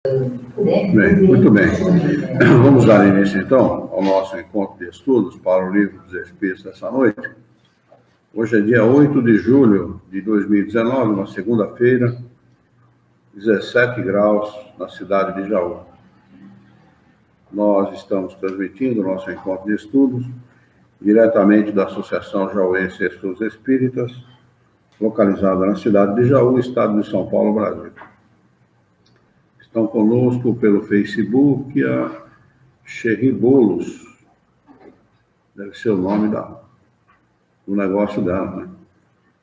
Bem, muito bem. Vamos dar início, então, ao nosso encontro de estudos para o Livro dos Espíritos dessa noite. Hoje é dia 8 de julho de 2019, uma segunda-feira, 17 graus na cidade de Jaú. Nós estamos transmitindo o nosso encontro de estudos diretamente da Associação Jauense Estudos Espíritas, localizada na cidade de Jaú, estado de São Paulo, Brasil. Estão conosco pelo Facebook a Xerri Bolos, deve ser o nome do negócio dela, né?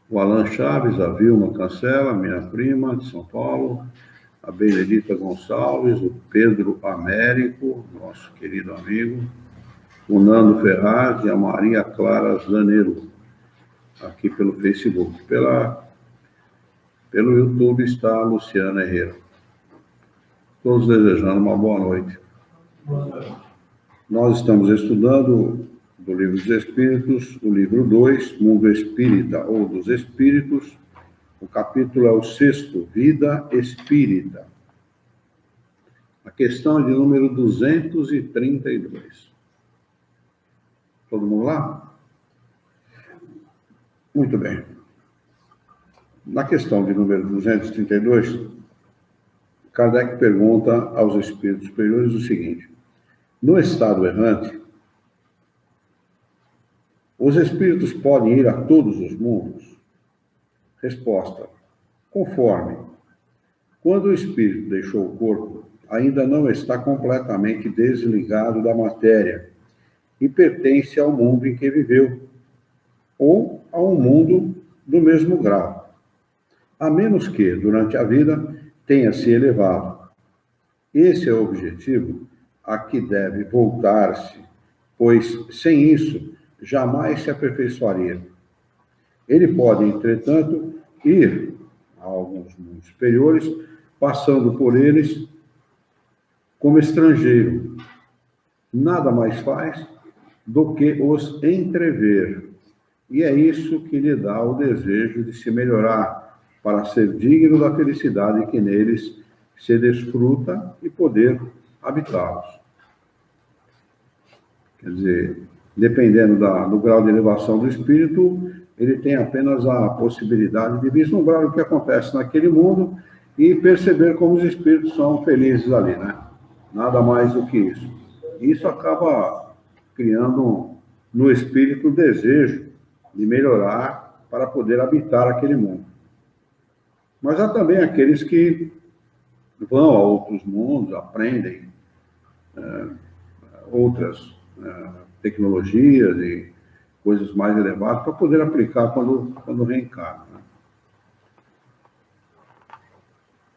O Alan Chaves, a Vilma Cancela, minha prima de São Paulo, a Benedita Gonçalves, o Pedro Américo, nosso querido amigo, o Nando Ferraz e a Maria Clara Zaneiro, aqui pelo Facebook. Pelo YouTube está a Luciana Herrera. Todos desejando uma boa noite. Nós estamos estudando do Livro dos Espíritos, o livro 2, Mundo Espírita ou dos Espíritos. O capítulo é o 6º, Vida Espírita. A questão é de número 232. Todo mundo lá? Muito bem. Na questão de número 232, Kardec pergunta aos espíritos superiores o seguinte: no estado errante, os espíritos podem ir a todos os mundos? Resposta: conforme. Quando o espírito deixou o corpo, ainda não está completamente desligado da matéria e pertence ao mundo em que viveu, ou a um mundo do mesmo grau, a menos que, durante a vida, tenha se elevado. Esse é o objetivo a que deve voltar-se, pois, sem isso, jamais se aperfeiçoaria. Ele pode, entretanto, ir a alguns mundos superiores, passando por eles como estrangeiro. Nada mais faz do que os entrever. E é isso que lhe dá o desejo de se melhorar, para ser digno da felicidade que neles se desfruta e poder habitá-los. Quer dizer, dependendo do grau de elevação do espírito, ele tem apenas a possibilidade de vislumbrar o que acontece naquele mundo e perceber como os espíritos são felizes ali, né? Nada mais do que isso. Isso acaba criando no espírito o desejo de melhorar para poder habitar aquele mundo. Mas há também aqueles que vão a outros mundos, aprendem outras tecnologias e coisas mais elevadas para poder aplicar quando reencarna, né?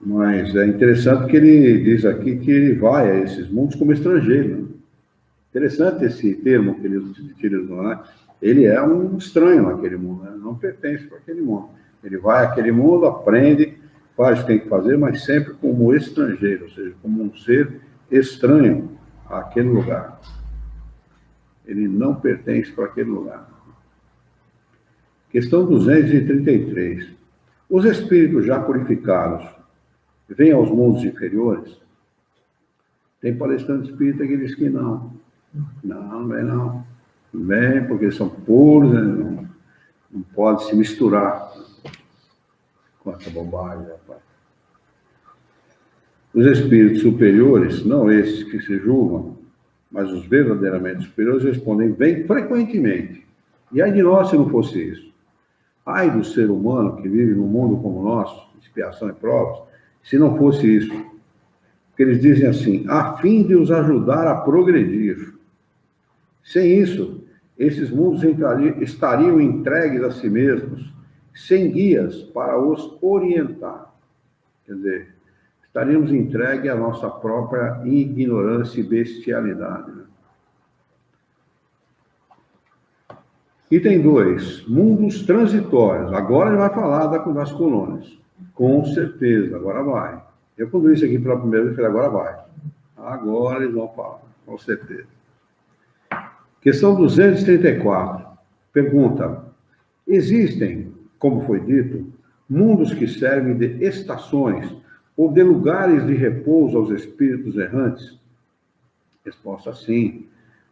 Mas é interessante que ele diz aqui que ele vai a esses mundos como estrangeiro, né? Interessante esse termo que ele utilizou, né? Ele é um estranho naquele mundo, né? Não pertence para aquele mundo. Ele vai àquele mundo, aprende, faz o que tem que fazer, mas sempre como estrangeiro, ou seja, como um ser estranho àquele lugar. Ele não pertence para aquele lugar. Questão 233. Os espíritos já purificados vêm aos mundos inferiores? Tem palestrante espírita que diz que não. Não vem não. Não vem porque são puros, não pode se misturar. Quanta bobagem, rapaz. Os espíritos superiores, não esses que se julgam, mas os verdadeiramente superiores, respondem: vem frequentemente. E ai de nós se não fosse isso. Ai do ser humano que vive num mundo como o nosso, expiação e provas, se não fosse isso. Porque eles dizem assim: a fim de os ajudar a progredir. Sem isso, esses mundos estariam entregues a si mesmos, sem guias para os orientar. Quer dizer, estaríamos entregues à nossa própria ignorância e bestialidade, né? Item 2, mundos transitórios. Agora ele vai falar das colônias. Com certeza, agora vai. Eu, quando isso aqui pela primeira vez, falei: agora vai. Agora eles vão falar, com certeza. Questão 234. Pergunta: existem, como foi dito, mundos que servem de estações ou de lugares de repouso aos espíritos errantes? Resposta: sim.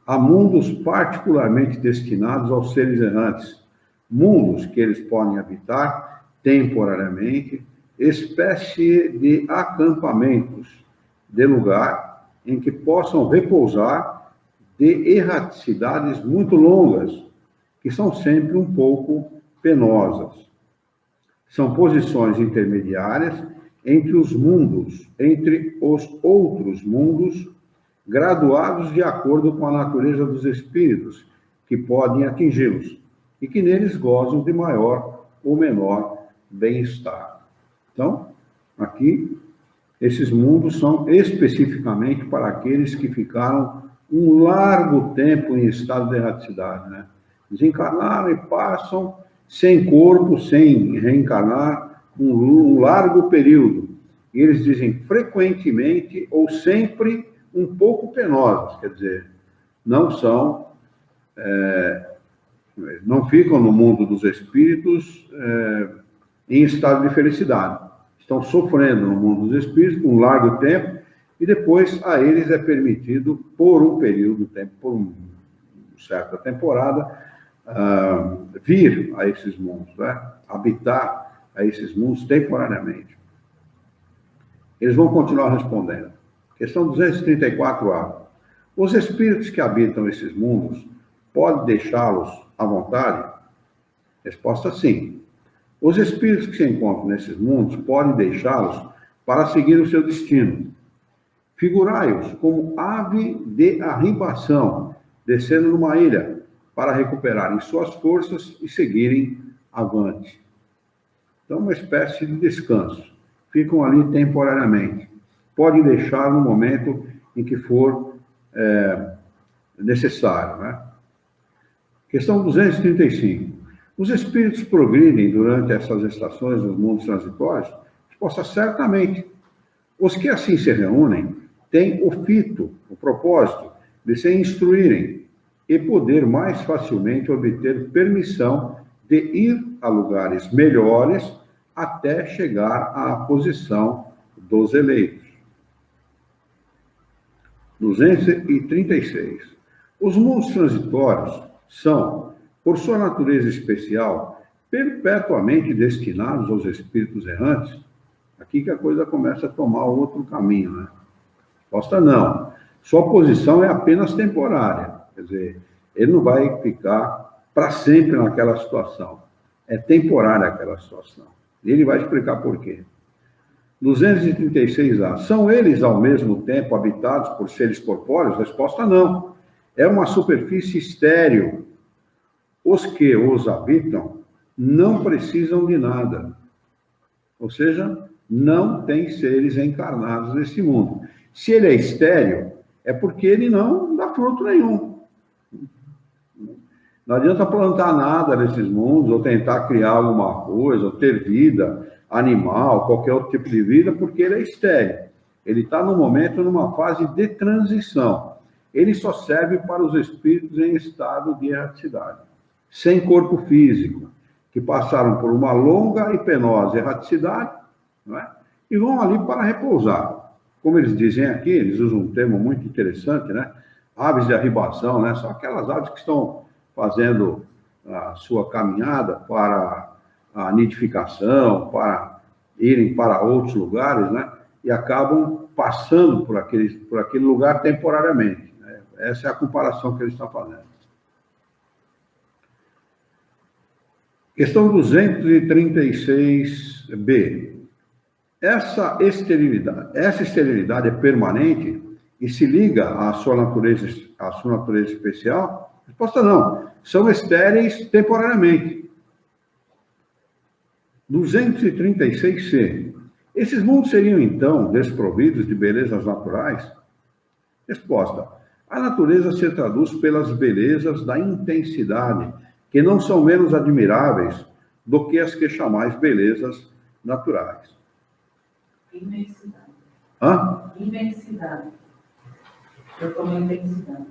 Há mundos particularmente destinados aos seres errantes, mundos que eles podem habitar temporariamente, espécie de acampamentos, de lugar em que possam repousar de erraticidades muito longas, que são sempre um pouco penosas. São posições intermediárias entre os mundos, entre os outros mundos, graduados de acordo com a natureza dos espíritos que podem atingi-los e que neles gozam de maior ou menor bem-estar. Então, aqui, esses mundos são especificamente para aqueles que ficaram um largo tempo em estado de erraticidade, né? Desencarnaram e passam sem corpo, sem reencarnar, um largo período. E eles dizem frequentemente ou sempre um pouco penosos, quer dizer, não são, não ficam no mundo dos espíritos em estado de felicidade. Estão sofrendo no mundo dos espíritos por um largo tempo e depois a eles é permitido, por um período de tempo, por uma certa temporada, vir a esses mundos, né? Habitar a esses mundos temporariamente. Eles vão continuar respondendo. Questão 234A. Os espíritos que habitam esses mundos podem deixá-los à vontade? Resposta: sim. Os espíritos que se encontram nesses mundos podem deixá-los para seguir o seu destino. Figurai-os como ave de arribação, descendo numa ilha, para recuperarem suas forças e seguirem avante. Então, uma espécie de descanso. Ficam ali temporariamente. Podem deixar no momento em que for necessário, né? Questão 235. Os espíritos progridem durante essas estações dos mundos transitórios? Resposta: certamente. Os que assim se reúnem têm o fito, o propósito de se instruírem e poder mais facilmente obter permissão de ir a lugares melhores até chegar à posição dos eleitos. 236. Os mundos transitórios são, por sua natureza especial, perpetuamente destinados aos espíritos errantes? Aqui que a coisa começa a tomar outro caminho, né? Resposta: não. Sua posição é apenas temporária. Quer dizer, ele não vai ficar para sempre naquela situação. É temporária aquela situação. E ele vai explicar por quê. 236A. São eles, ao mesmo tempo, habitados por seres corpóreos? Resposta: não. É uma superfície estéril. Os que os habitam não precisam de nada. Ou seja, não tem seres encarnados nesse mundo. Se ele é estéril, é porque ele não dá fruto nenhum. Não adianta plantar nada nesses mundos, ou tentar criar alguma coisa, ou ter vida, animal, qualquer outro tipo de vida, porque ele é estéril. Ele está no momento, numa fase de transição. Ele só serve para os espíritos em estado de erraticidade, sem corpo físico, que passaram por uma longa e penosa erraticidade, não é? E vão ali para repousar. Como eles dizem aqui, eles usam um termo muito interessante, né? Aves de arribação, né? São aquelas aves que estão fazendo a sua caminhada para a nidificação, para irem para outros lugares, né? E acabam passando por aquele lugar temporariamente, né? Essa é a comparação que eles estão fazendo. Questão 236B. Essa esterilidade é permanente e se liga à sua natureza especial? Resposta: não. São estéreis temporariamente. 236C. Esses mundos seriam, então, desprovidos de belezas naturais? Resposta: a natureza se traduz pelas belezas da intensidade, que não são menos admiráveis do que as que chamais belezas naturais. Imensidade. Hã? Imensidade. Eu tomei intensidade.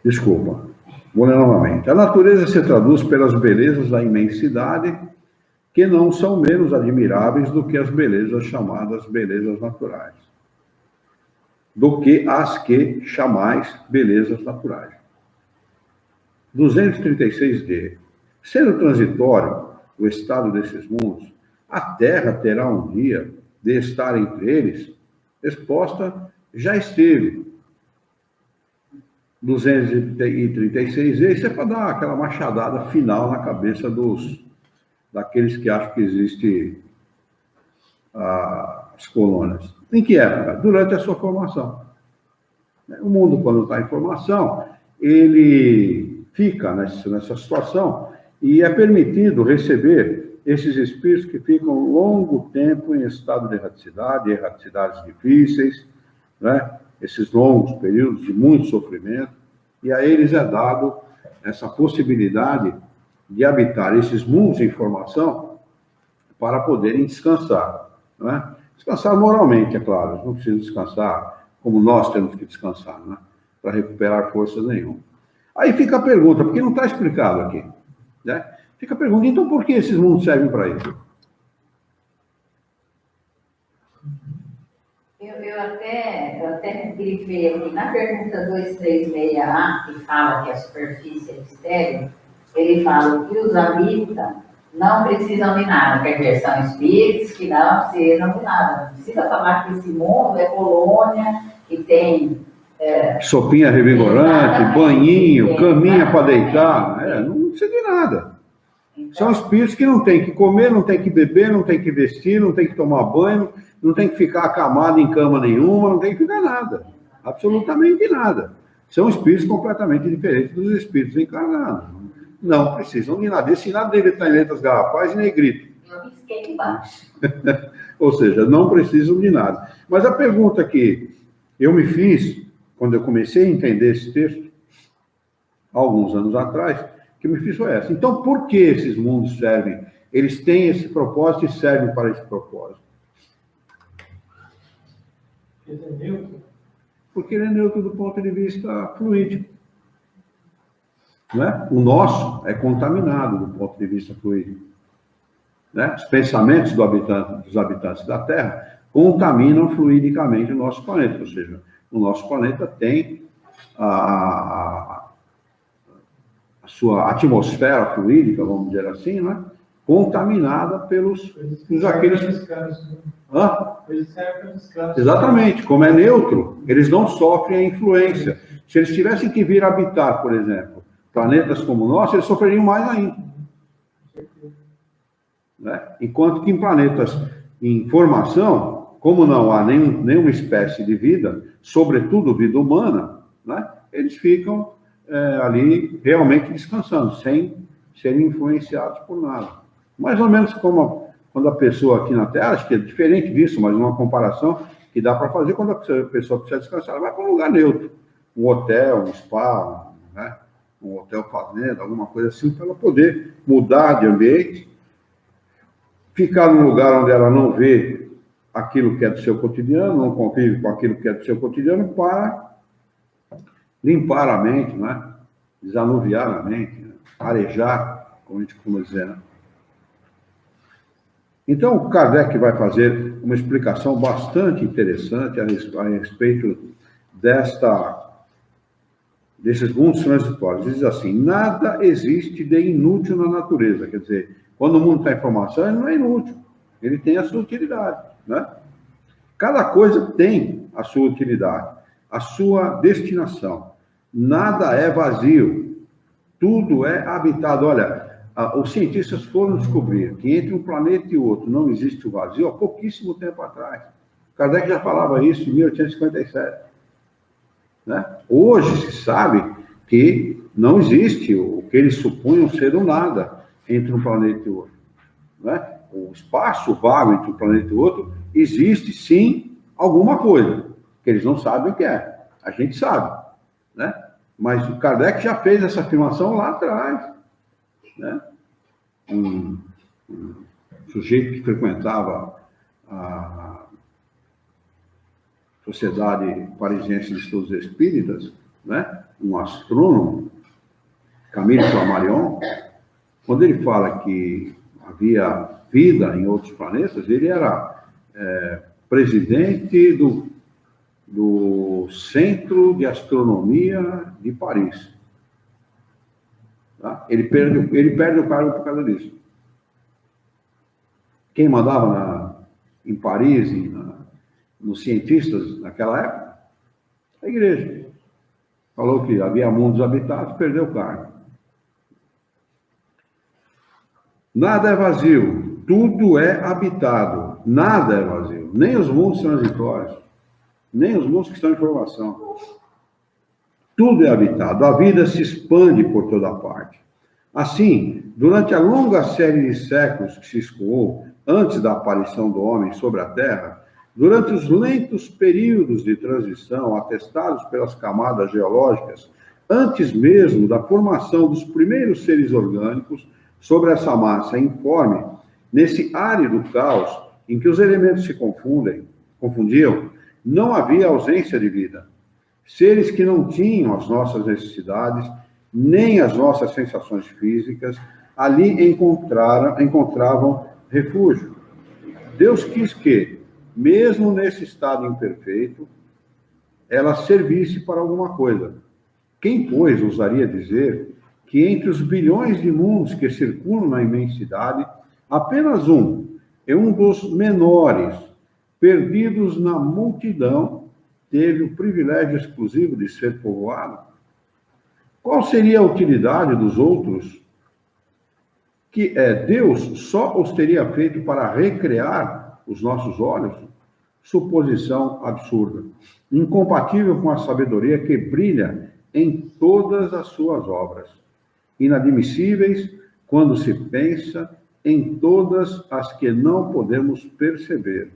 Desculpa. Vou ler novamente. A natureza se traduz pelas belezas da imensidade, que não são menos admiráveis do que as belezas chamadas belezas naturais, do que as que chamais belezas naturais. 236D. Sendo transitório o estado desses mundos, a Terra terá um dia de estar entre eles. Resposta: já esteve. 236D, isso é para dar aquela machadada final na cabeça daqueles que acham que existe as colônias. Em que época? Durante a sua formação. O mundo, quando está em formação, ele fica nessa situação e é permitido receber esses espíritos que ficam longo tempo em estado de erraticidade, erraticidades difíceis, né? Esses longos períodos de muito sofrimento, e a eles é dado essa possibilidade de habitar esses mundos em formação para poderem descansar, né? Descansar moralmente, é claro, eles não precisam descansar como nós temos que descansar, né? Para recuperar forças nenhuma. Aí fica a pergunta, porque não está explicado aqui, né? Fica a pergunta, então por que esses mundos servem para isso? Eu até grifei aqui, na pergunta 236A, que fala que a superfície é estéril, ele fala que os habitam não precisam de nada, quer dizer, são espíritos que não precisam de nada. Não precisa falar que esse mundo é colônia, que tem... sopinha revigorante, banhinho, caminha para deitar, não precisa de nada. Então, são espíritos que não tem que comer, não tem que beber, não tem que vestir, não tem que tomar banho, não tem que ficar acamado em cama nenhuma, não tem que ficar nada. Absolutamente nada. São espíritos completamente diferentes dos espíritos encarnados. Não precisam de nada. Esse nada dele está em letras garrafais e negrito. Eu risquei embaixo. Ou seja, não precisam de nada. Mas a pergunta que eu me fiz, quando eu comecei a entender esse texto, alguns anos atrás, que me fiz foi essa. Então, por que esses mundos servem? Eles têm esse propósito e servem para esse propósito. Porque ele é neutro do ponto de vista fluídico. Né? O nosso é contaminado do ponto de vista fluídico. Né? Os pensamentos dos habitantes da Terra contaminam fluidicamente o nosso planeta. Ou seja, o nosso planeta tem a sua atmosfera fluídica, vamos dizer assim, né? Contaminada pelos aqueles... Exatamente, como é neutro, eles não sofrem a influência. Se eles tivessem que vir habitar, por exemplo, planetas como o nosso, eles sofreriam mais ainda. Né? Enquanto que em planetas em formação, como não há nenhuma espécie de vida, sobretudo vida humana, né? Eles ficam ali realmente descansando, sem serem influenciados por nada. Mais ou menos como quando a pessoa aqui na Terra, acho que é diferente disso, mas uma comparação que dá para fazer quando a pessoa precisa descansar, ela vai para um lugar neutro, um hotel, um spa, né? Um hotel fazenda, alguma coisa assim, para ela poder mudar de ambiente, ficar num lugar onde ela não vê aquilo que é do seu cotidiano, não convive com aquilo que é do seu cotidiano, para limpar a mente, né? Desanuviar a mente, né? Arejar, como a gente costuma dizer, né? Então, o Kardec vai fazer uma explicação bastante interessante a respeito desses mundos transitórios. Diz assim: nada existe de inútil na natureza. Quer dizer, quando o mundo está em formação, ele não é inútil. Ele tem a sua utilidade, né? Cada coisa tem a sua utilidade, a sua destinação. Nada é vazio. Tudo é habitado. Olha, os cientistas foram descobrir que entre um planeta e outro não existe o vazio há pouquíssimo tempo atrás. Kardec já falava isso em 1857. Né? Hoje se sabe que não existe o que eles supunham ser o nada entre um planeta e outro. Né? O espaço vago entre um planeta e outro existe sim alguma coisa, que eles não sabem o que é. A gente sabe. Né? Mas o Kardec já fez essa afirmação lá atrás. Né? Um sujeito que frequentava a Sociedade Parisiense de Estudos Espíritas, né? Um astrônomo, Camille Flammarion, quando ele fala que havia vida em outros planetas, ele era presidente do Centro de Astronomia de Paris. Tá? Ele perde o cargo por causa disso. Quem mandava em Paris, nos cientistas naquela época? A igreja. Falou que havia mundos habitados, perdeu o cargo. Nada é vazio, tudo é habitado. Nada é vazio, nem os mundos transitórios, nem os mundos que estão em formação. Tudo é habitado, a vida se expande por toda parte. Assim, durante a longa série de séculos que se escoou antes da aparição do homem sobre a Terra, durante os lentos períodos de transição atestados pelas camadas geológicas, antes mesmo da formação dos primeiros seres orgânicos sobre essa massa informe, nesse árido caos em que os elementos se confundiam, não havia ausência de vida. Seres que não tinham as nossas necessidades, nem as nossas sensações físicas, ali encontravam refúgio. Deus quis que, mesmo nesse estado imperfeito, ela servisse para alguma coisa. Quem, pois, ousaria dizer que entre os bilhões de mundos que circulam na imensidade, apenas um dos menores, perdidos na multidão, teve o privilégio exclusivo de ser povoado? Qual seria a utilidade dos outros? Que Deus só os teria feito para recrear os nossos olhos? Suposição absurda, incompatível com a sabedoria que brilha em todas as suas obras, inadmissíveis quando se pensa em todas as que não podemos perceber.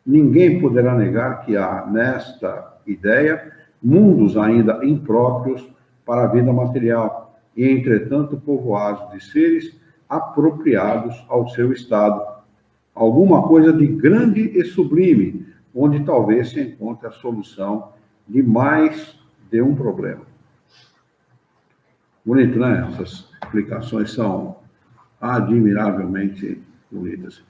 Ninguém poderá negar que há, nesta ideia, mundos ainda impróprios para a vida material e, entretanto, povoados de seres apropriados ao seu estado. Alguma coisa de grande e sublime, onde talvez se encontre a solução de mais de um problema. Bonito, né? Essas explicações são admiravelmente bonitas.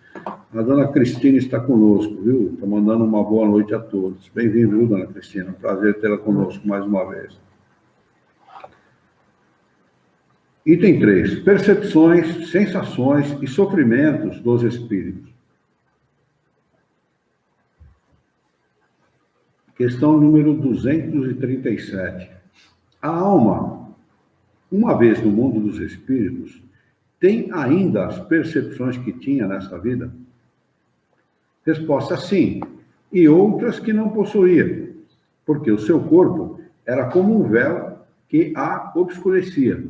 A dona Cristina está conosco, viu? Está mandando uma boa noite a todos. Bem-vindo, viu, dona Cristina? Prazer tê-la conosco mais uma vez. Item 3. Percepções, sensações e sofrimentos dos espíritos. Questão número 237. A alma, uma vez no mundo dos espíritos, tem ainda as percepções que tinha nesta vida? Resposta: sim, e outras que não possuía, porque o seu corpo era como um véu que a obscurecia.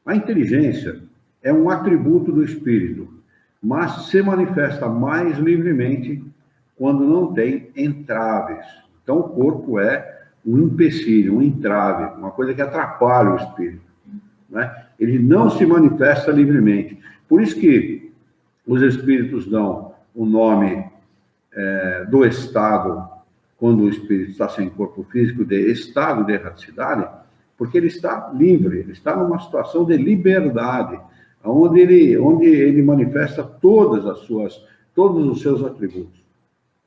A inteligência é um atributo do espírito, mas se manifesta mais livremente quando não tem entraves. Então, o corpo é um empecilho, um entrave, uma coisa que atrapalha o espírito, né? Ele não se manifesta livremente. Por isso que os espíritos dão o nome do estado, quando o espírito está sem corpo físico, de estado de erraticidade, porque ele está livre, ele está numa situação de liberdade, onde ele manifesta todos os seus atributos,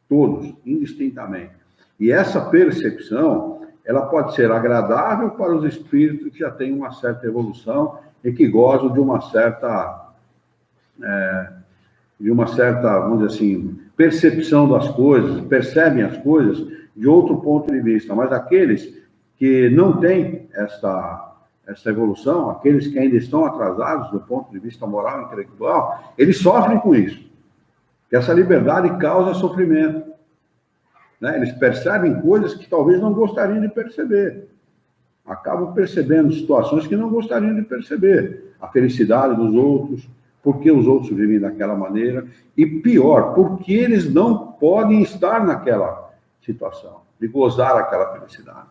todos, indistintamente. E essa percepção, ela pode ser agradável para os espíritos que já têm uma certa evolução e que gozam de uma certa, vamos dizer assim, percepção das coisas, percebem as coisas de outro ponto de vista. Mas aqueles que não têm essa evolução, aqueles que ainda estão atrasados do ponto de vista moral e intelectual, eles sofrem com isso. Que essa liberdade causa sofrimento. Né? Eles percebem coisas que talvez não gostariam de perceber. Acabam percebendo situações que não gostariam de perceber. A felicidade dos outros, porque os outros vivem daquela maneira. E pior, porque eles não podem estar naquela situação, de gozar aquela felicidade.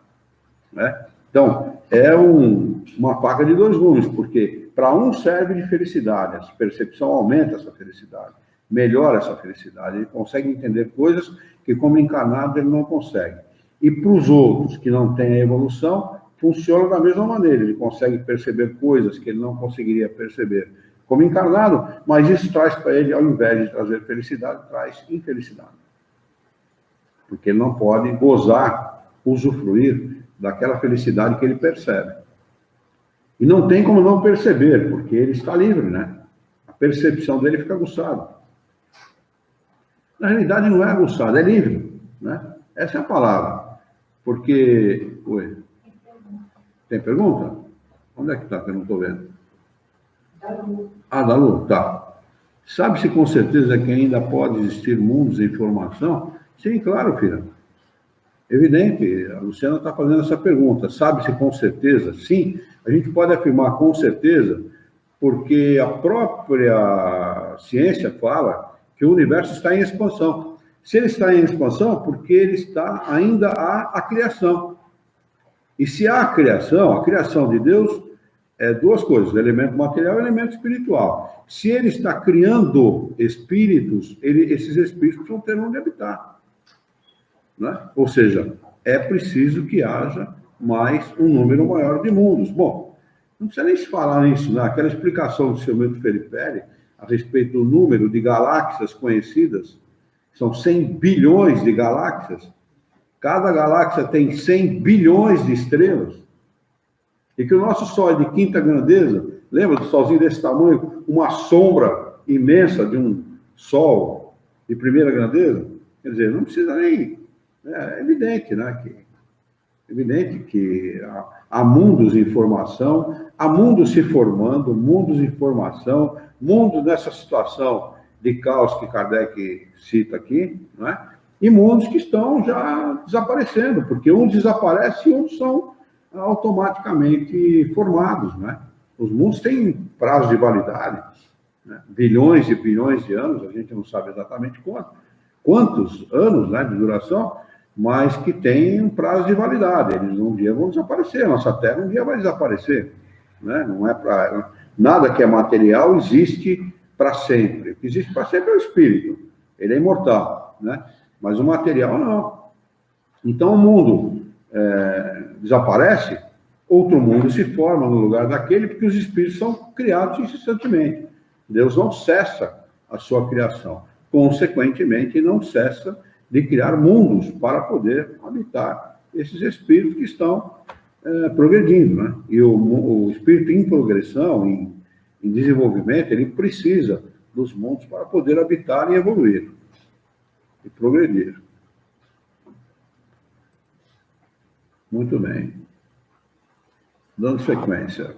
Né? Então, é uma faca de dois gumes, porque para um serve de felicidade, a percepção aumenta essa felicidade, melhora essa felicidade, ele consegue entender coisas que como encarnado ele não consegue. E para os outros que não têm a evolução, funciona da mesma maneira, ele consegue perceber coisas que ele não conseguiria perceber como encarnado, mas isso traz para ele, ao invés de trazer felicidade, traz infelicidade. Porque ele não pode gozar, usufruir daquela felicidade que ele percebe. E não tem como não perceber, porque ele está livre, né? A percepção dele fica aguçada. Na realidade, não é aguçada, é livre, né? Essa é a palavra. Porque... Oi. Tem pergunta? Onde é que está, que eu não estou vendo? Da Lu. Ah, da Lu, tá. Sabe-se com certeza que ainda pode existir mundos de informação? Sim, claro, filha. Evidente, a Luciana está fazendo essa pergunta. Sabe-se com certeza? Sim, a gente pode afirmar com certeza, porque a própria ciência fala que o universo está em expansão. Se ele está em expansão, porque ele está ainda a criação. E se há a criação de Deus é duas coisas, elemento material e elemento espiritual. Se ele está criando espíritos, esses espíritos vão ter onde habitar. Né? Ou seja, é preciso que haja mais um número maior de mundos. Bom, não precisa nem se falar nisso, né? Aquela explicação do seu Milton Felipe a respeito do número de galáxias conhecidas, são 100 bilhões de galáxias, cada galáxia tem 100 bilhões de estrelas, e que o nosso Sol é de quinta grandeza, lembra do Solzinho desse tamanho, uma sombra imensa de um Sol de primeira grandeza? Quer dizer, não precisa nem... É evidente, né? Evidente que há mundos de informação, há mundos se formando, mundos de informação, mundos nessa situação de caos que Kardec cita aqui, né? E mundos que estão já desaparecendo, porque uns desaparecem e outros são automaticamente formados, né? Os mundos têm prazo de validade, né? Bilhões e bilhões de anos, a gente não sabe exatamente quantos anos, né, de duração, mas que tem um prazo de validade. Eles um dia vão desaparecer, a nossa Terra um dia vai desaparecer, né? Não é para nada que é material existe para sempre. O que existe para sempre é o espírito, ele é imortal, né? Mas o material não. Então o mundo desaparece, outro mundo se forma no lugar daquele, porque os espíritos são criados incessantemente. Deus não cessa a sua criação, consequentemente não cessa de criar mundos para poder habitar esses espíritos que estão progredindo, né? E o espírito em progressão, em desenvolvimento, ele precisa dos mundos para poder habitar e evoluir e progredir. Muito bem. Dando sequência.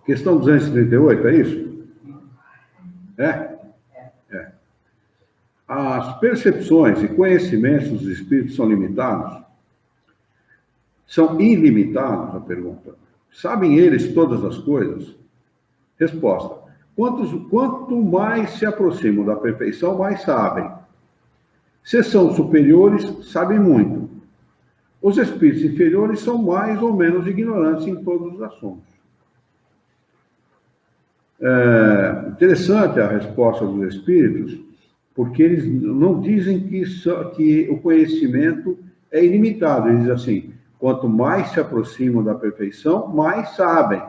Questão 238, é isso? É? As percepções e conhecimentos dos espíritos são limitados? São ilimitados, a pergunta. Sabem eles todas as coisas? Resposta. Quanto mais se aproximam da perfeição, mais sabem. Se são superiores, sabem muito. Os espíritos inferiores são mais ou menos ignorantes em todos os assuntos. Interessante a resposta dos espíritos, porque eles não dizem que o conhecimento é ilimitado. Eles dizem assim, quanto mais se aproximam da perfeição, mais sabem.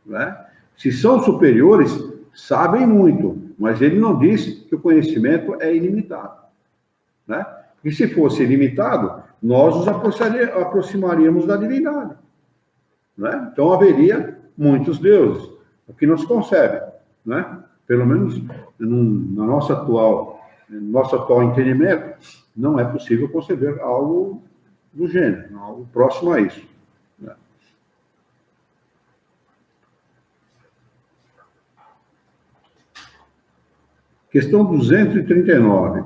Né? Se são superiores, sabem muito, mas ele não diz que o conhecimento é ilimitado. Né? Porque se fosse ilimitado, nós nos aproximaríamos da divindade. Né? Então haveria muitos deuses, o que não se concebe, né? Pelo menos no nosso atual entendimento, não é possível conceber algo do gênero, algo próximo a isso. Né? Questão 239.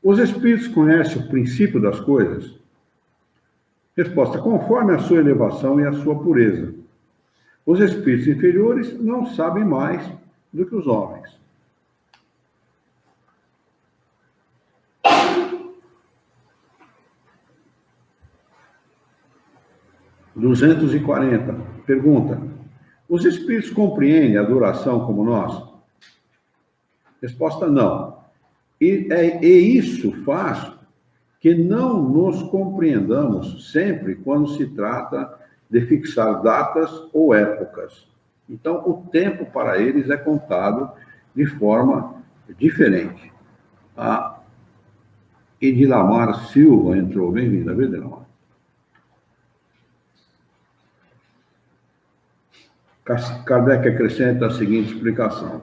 Os espíritos conhecem o princípio das coisas? Resposta: conforme a sua elevação e a sua pureza. Os espíritos inferiores não sabem mais do que os homens. Pergunta: os espíritos compreendem a adoração como nós? Resposta: não. E isso faz que não nos compreendamos sempre quando se trata de fixar datas ou épocas. Então, o tempo para eles é contado de forma diferente. A Edilamar Silva entrou. Bem-vinda, Edilamar. Kardec acrescenta a seguinte explicação.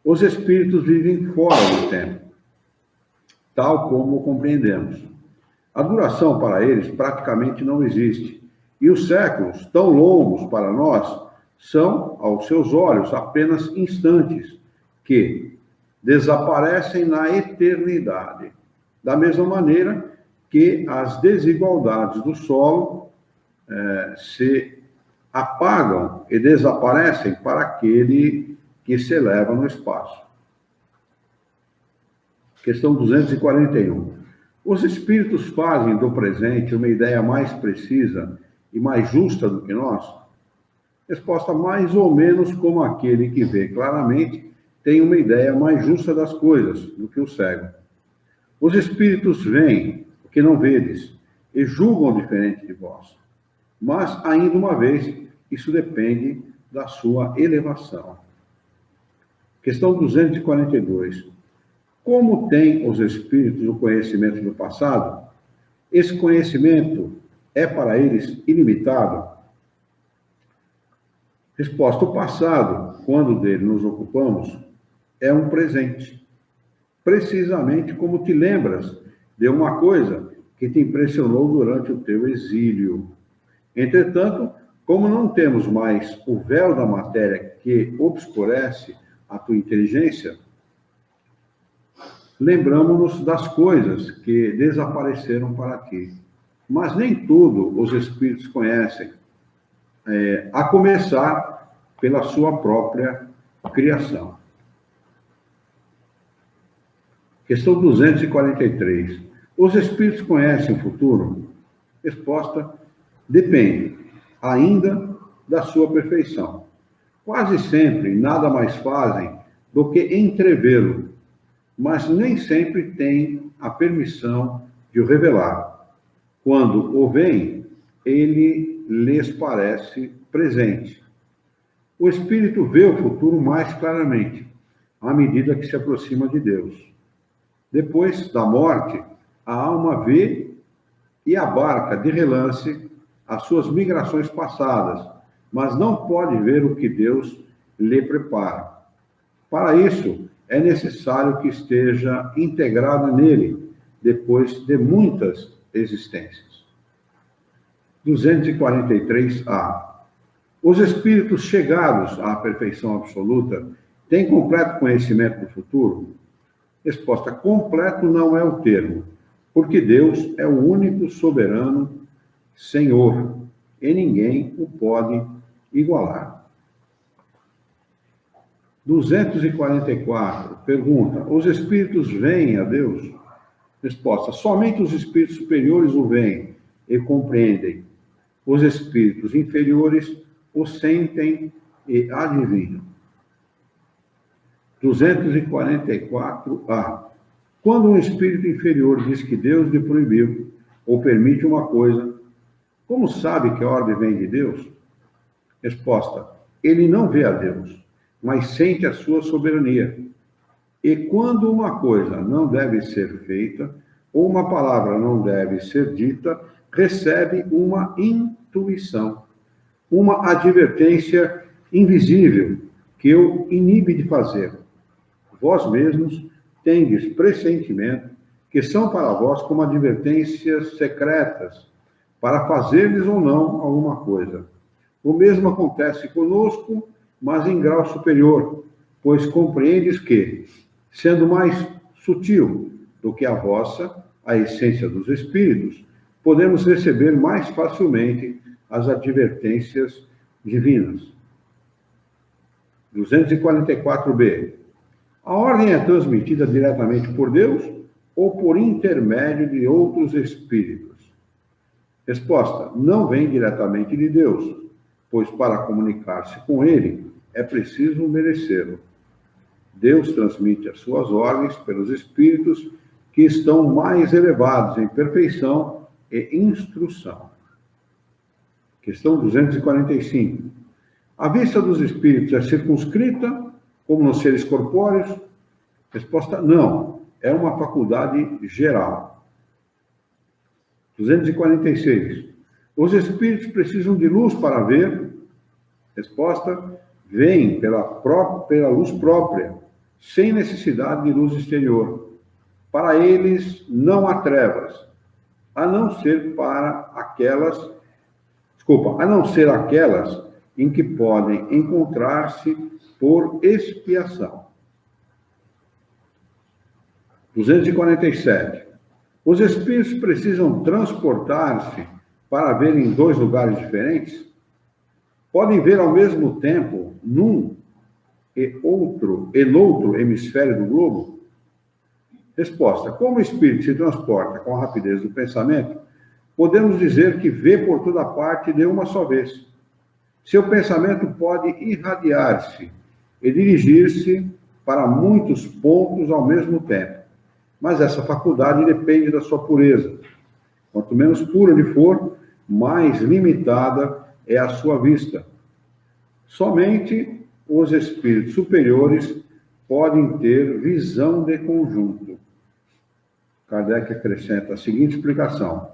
Os espíritos vivem fora do tempo, tal como o compreendemos. A duração para eles praticamente não existe. E os séculos, tão longos para nós, são, aos seus olhos, apenas instantes que desaparecem na eternidade. Da mesma maneira que as desigualdades do solo se apagam e desaparecem para aquele que se eleva no espaço. Questão 241. Os espíritos fazem do presente uma ideia mais precisa e mais justa do que nós? Resposta: mais ou menos como aquele que vê claramente tem uma ideia mais justa das coisas do que o cego. Os espíritos veem o que não vedes e julgam diferente de vós. Mas, ainda uma vez, isso depende da sua elevação. Questão 242. Como têm os espíritos o conhecimento do passado? Esse conhecimento é para eles ilimitado? Resposta: o passado, quando dele nos ocupamos, é um presente. Precisamente como te lembras de uma coisa que te impressionou durante o teu exílio. Entretanto, como não temos mais o véu da matéria que obscurece a tua inteligência, lembramos-nos das coisas que desapareceram para ti. Mas nem tudo os espíritos conhecem, a começar pela sua própria criação. Questão 243. Os espíritos conhecem o futuro? Resposta: depende, ainda da sua perfeição. Quase sempre nada mais fazem do que entrevê-lo, mas nem sempre têm a permissão de o revelar. Quando o veem, ele lhes parece presente. O espírito vê o futuro mais claramente, à medida que se aproxima de Deus. Depois da morte, a alma vê e abarca de relance as suas migrações passadas, mas não pode ver o que Deus lhe prepara. Para isso, é necessário que esteja integrada nele, depois de muitas existências. 243A. Os espíritos chegados à perfeição absoluta têm completo conhecimento do futuro? Resposta: completo não é o termo, porque Deus é o único soberano Senhor, e ninguém o pode igualar. 244. Pergunta: os espíritos veem a Deus? Resposta: somente os espíritos superiores o veem e compreendem. Os espíritos inferiores o sentem e adivinham. 244A. Quando um espírito inferior diz que Deus lhe proibiu ou permite uma coisa, como sabe que a ordem vem de Deus? Resposta: ele não vê a Deus, mas sente a sua soberania. E quando uma coisa não deve ser feita, ou uma palavra não deve ser dita, recebe uma intuição, uma advertência invisível que o inibe de fazer. Vós mesmos tendes pressentimento que são para vós como advertências secretas, para fazer-lhes ou não alguma coisa. O mesmo acontece conosco, mas em grau superior, pois compreendes que, sendo mais sutil do que a vossa, a essência dos espíritos, podemos receber mais facilmente as advertências divinas. 244b. A ordem é transmitida diretamente por Deus ou por intermédio de outros espíritos? Resposta: não vem diretamente de Deus, pois para comunicar-se com ele é preciso merecê-lo. Deus transmite as suas ordens pelos espíritos que estão mais elevados em perfeição e instrução. Questão 245. A vista dos espíritos é circunscrita, como nos seres corpóreos? Resposta: não. É uma faculdade geral. 246. Os espíritos precisam de luz para ver? Resposta: veem pela luz própria, sem necessidade de luz exterior. Para eles não há trevas, a não ser aquelas em que podem encontrar-se por expiação. 247. Os espíritos precisam transportar-se para ver em dois lugares diferentes? Podem ver ao mesmo tempo num e noutro hemisfério do globo? Resposta: como o espírito se transporta com a rapidez do pensamento, podemos dizer que vê por toda parte de uma só vez. Seu pensamento pode irradiar-se e dirigir-se para muitos pontos ao mesmo tempo, mas essa faculdade depende da sua pureza. Quanto menos pura ele for, mais limitada é a sua vista. Somente os espíritos superiores podem ter visão de conjunto. Kardec acrescenta a seguinte explicação: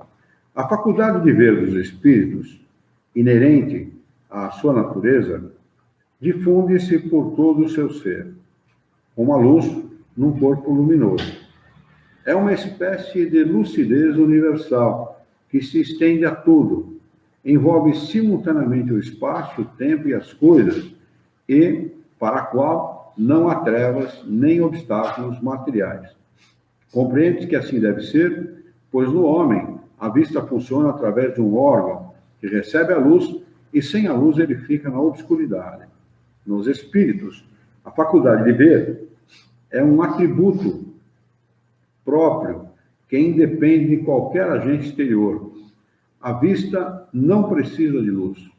a faculdade de ver dos espíritos, inerente à sua natureza, difunde-se por todo o seu ser, como a luz num corpo luminoso. É uma espécie de lucidez universal que se estende a tudo, envolve simultaneamente o espaço, o tempo e as coisas, e para a qual não há trevas nem obstáculos materiais. Compreende que assim deve ser, pois no homem a vista funciona através de um órgão que recebe a luz e sem a luz ele fica na obscuridade. Nos espíritos, a faculdade de ver é um atributo próprio que independe de qualquer agente exterior. A vista não precisa de luz.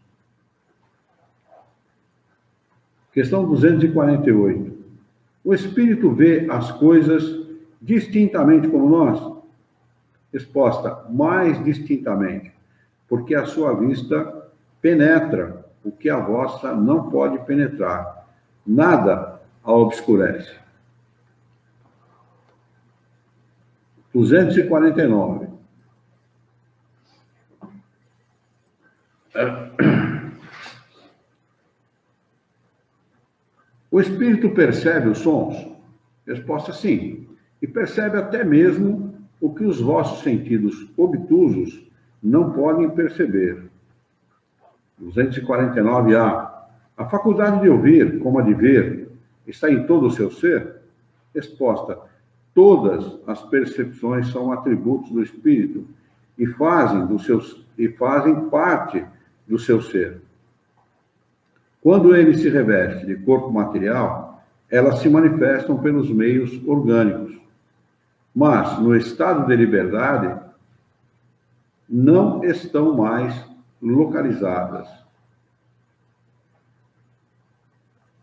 Questão 248. O espírito vê as coisas distintamente como nós? Resposta: mais distintamente, porque a sua vista penetra o que a vossa não pode penetrar. Nada a obscurece. 249. O espírito percebe os sons? Resposta: sim. E percebe até mesmo o que os vossos sentidos obtusos não podem perceber. 249A. A faculdade de ouvir, como a de ver, está em todo o seu ser? Resposta: todas as percepções são atributos do espírito e fazem parte do seu ser. Quando ele se reveste de corpo material, elas se manifestam pelos meios orgânicos. Mas, no estado de liberdade, não estão mais localizadas.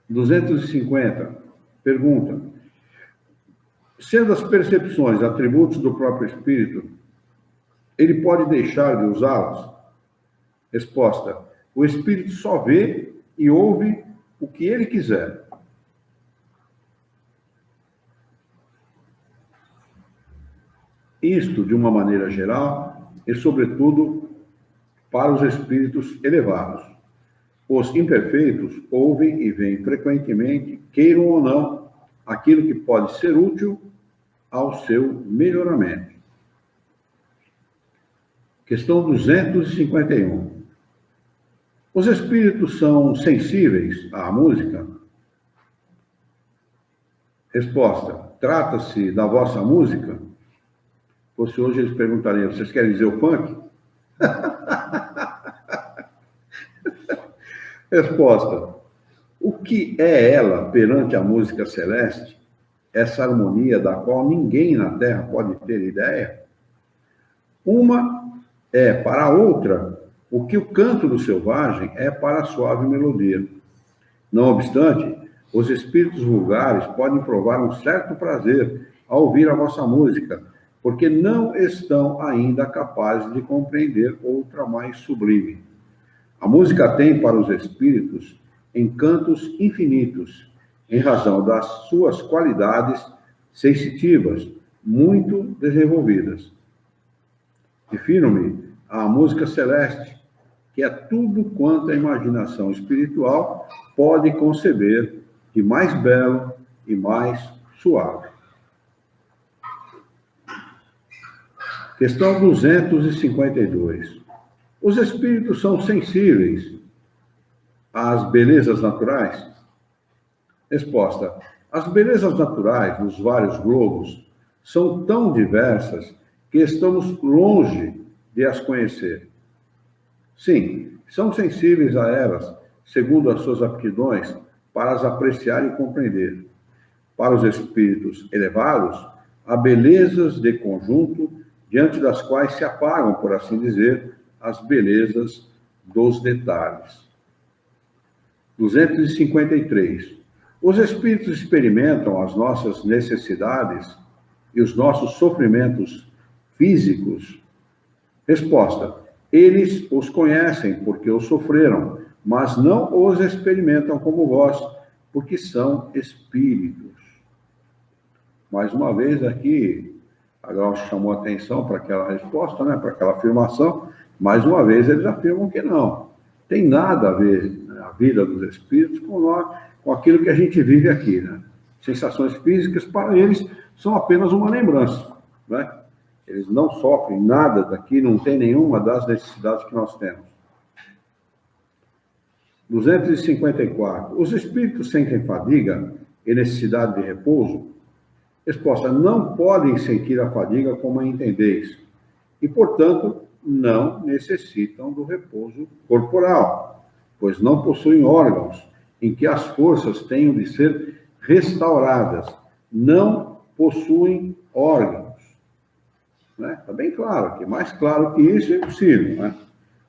250. Pergunta: sendo as percepções atributos do próprio espírito, ele pode deixar de usá-las? Resposta: o espírito só vê e ouve o que ele quiser. Isto, de uma maneira geral, e sobretudo para os espíritos elevados. Os imperfeitos ouvem e veem frequentemente, queiram ou não, aquilo que pode ser útil ao seu melhoramento. Questão 251. Os espíritos são sensíveis à música? Resposta: trata-se da vossa música? Se hoje eles perguntariam: vocês querem dizer o funk? Resposta: o que é ela perante a música celeste? Essa harmonia da qual ninguém na Terra pode ter ideia? Uma é para a outra o que o canto do selvagem é para a suave melodia. Não obstante, os espíritos vulgares podem provar um certo prazer ao ouvir a vossa música, porque não estão ainda capazes de compreender outra mais sublime. A música tem para os espíritos encantos infinitos, em razão das suas qualidades sensitivas, muito desenvolvidas. Refiro-me à música celeste, que é tudo quanto a imaginação espiritual pode conceber de mais belo e mais suave. Questão 252. Os espíritos são sensíveis às belezas naturais? Resposta. As belezas naturais dos vários globos são tão diversas que estamos longe de as conhecer. Sim, são sensíveis a elas, segundo as suas aptidões, para as apreciar e compreender. Para os espíritos elevados, há belezas de conjunto, diante das quais se apagam, por assim dizer, as belezas dos detalhes. 253. Os espíritos experimentam as nossas necessidades e os nossos sofrimentos físicos? Resposta. Eles os conhecem porque os sofreram, mas não os experimentam como vós, porque são espíritos. Mais uma vez aqui, a Glaucia chamou atenção para aquela resposta, né, para aquela afirmação. Mais uma vez eles afirmam que não. Tem nada a ver a vida dos espíritos com aquilo que a gente vive aqui, né? Sensações físicas para eles são apenas uma lembrança, né? Eles não sofrem nada daqui, não tem nenhuma das necessidades que nós temos. 254. Os espíritos sentem fadiga e necessidade de repouso? Resposta. Não podem sentir a fadiga como a entendeis. E, portanto, não necessitam do repouso corporal, pois não possuem órgãos em que as forças tenham de ser restauradas. Não possuem órgãos. Está bem claro aqui, mais claro que isso é impossível, né?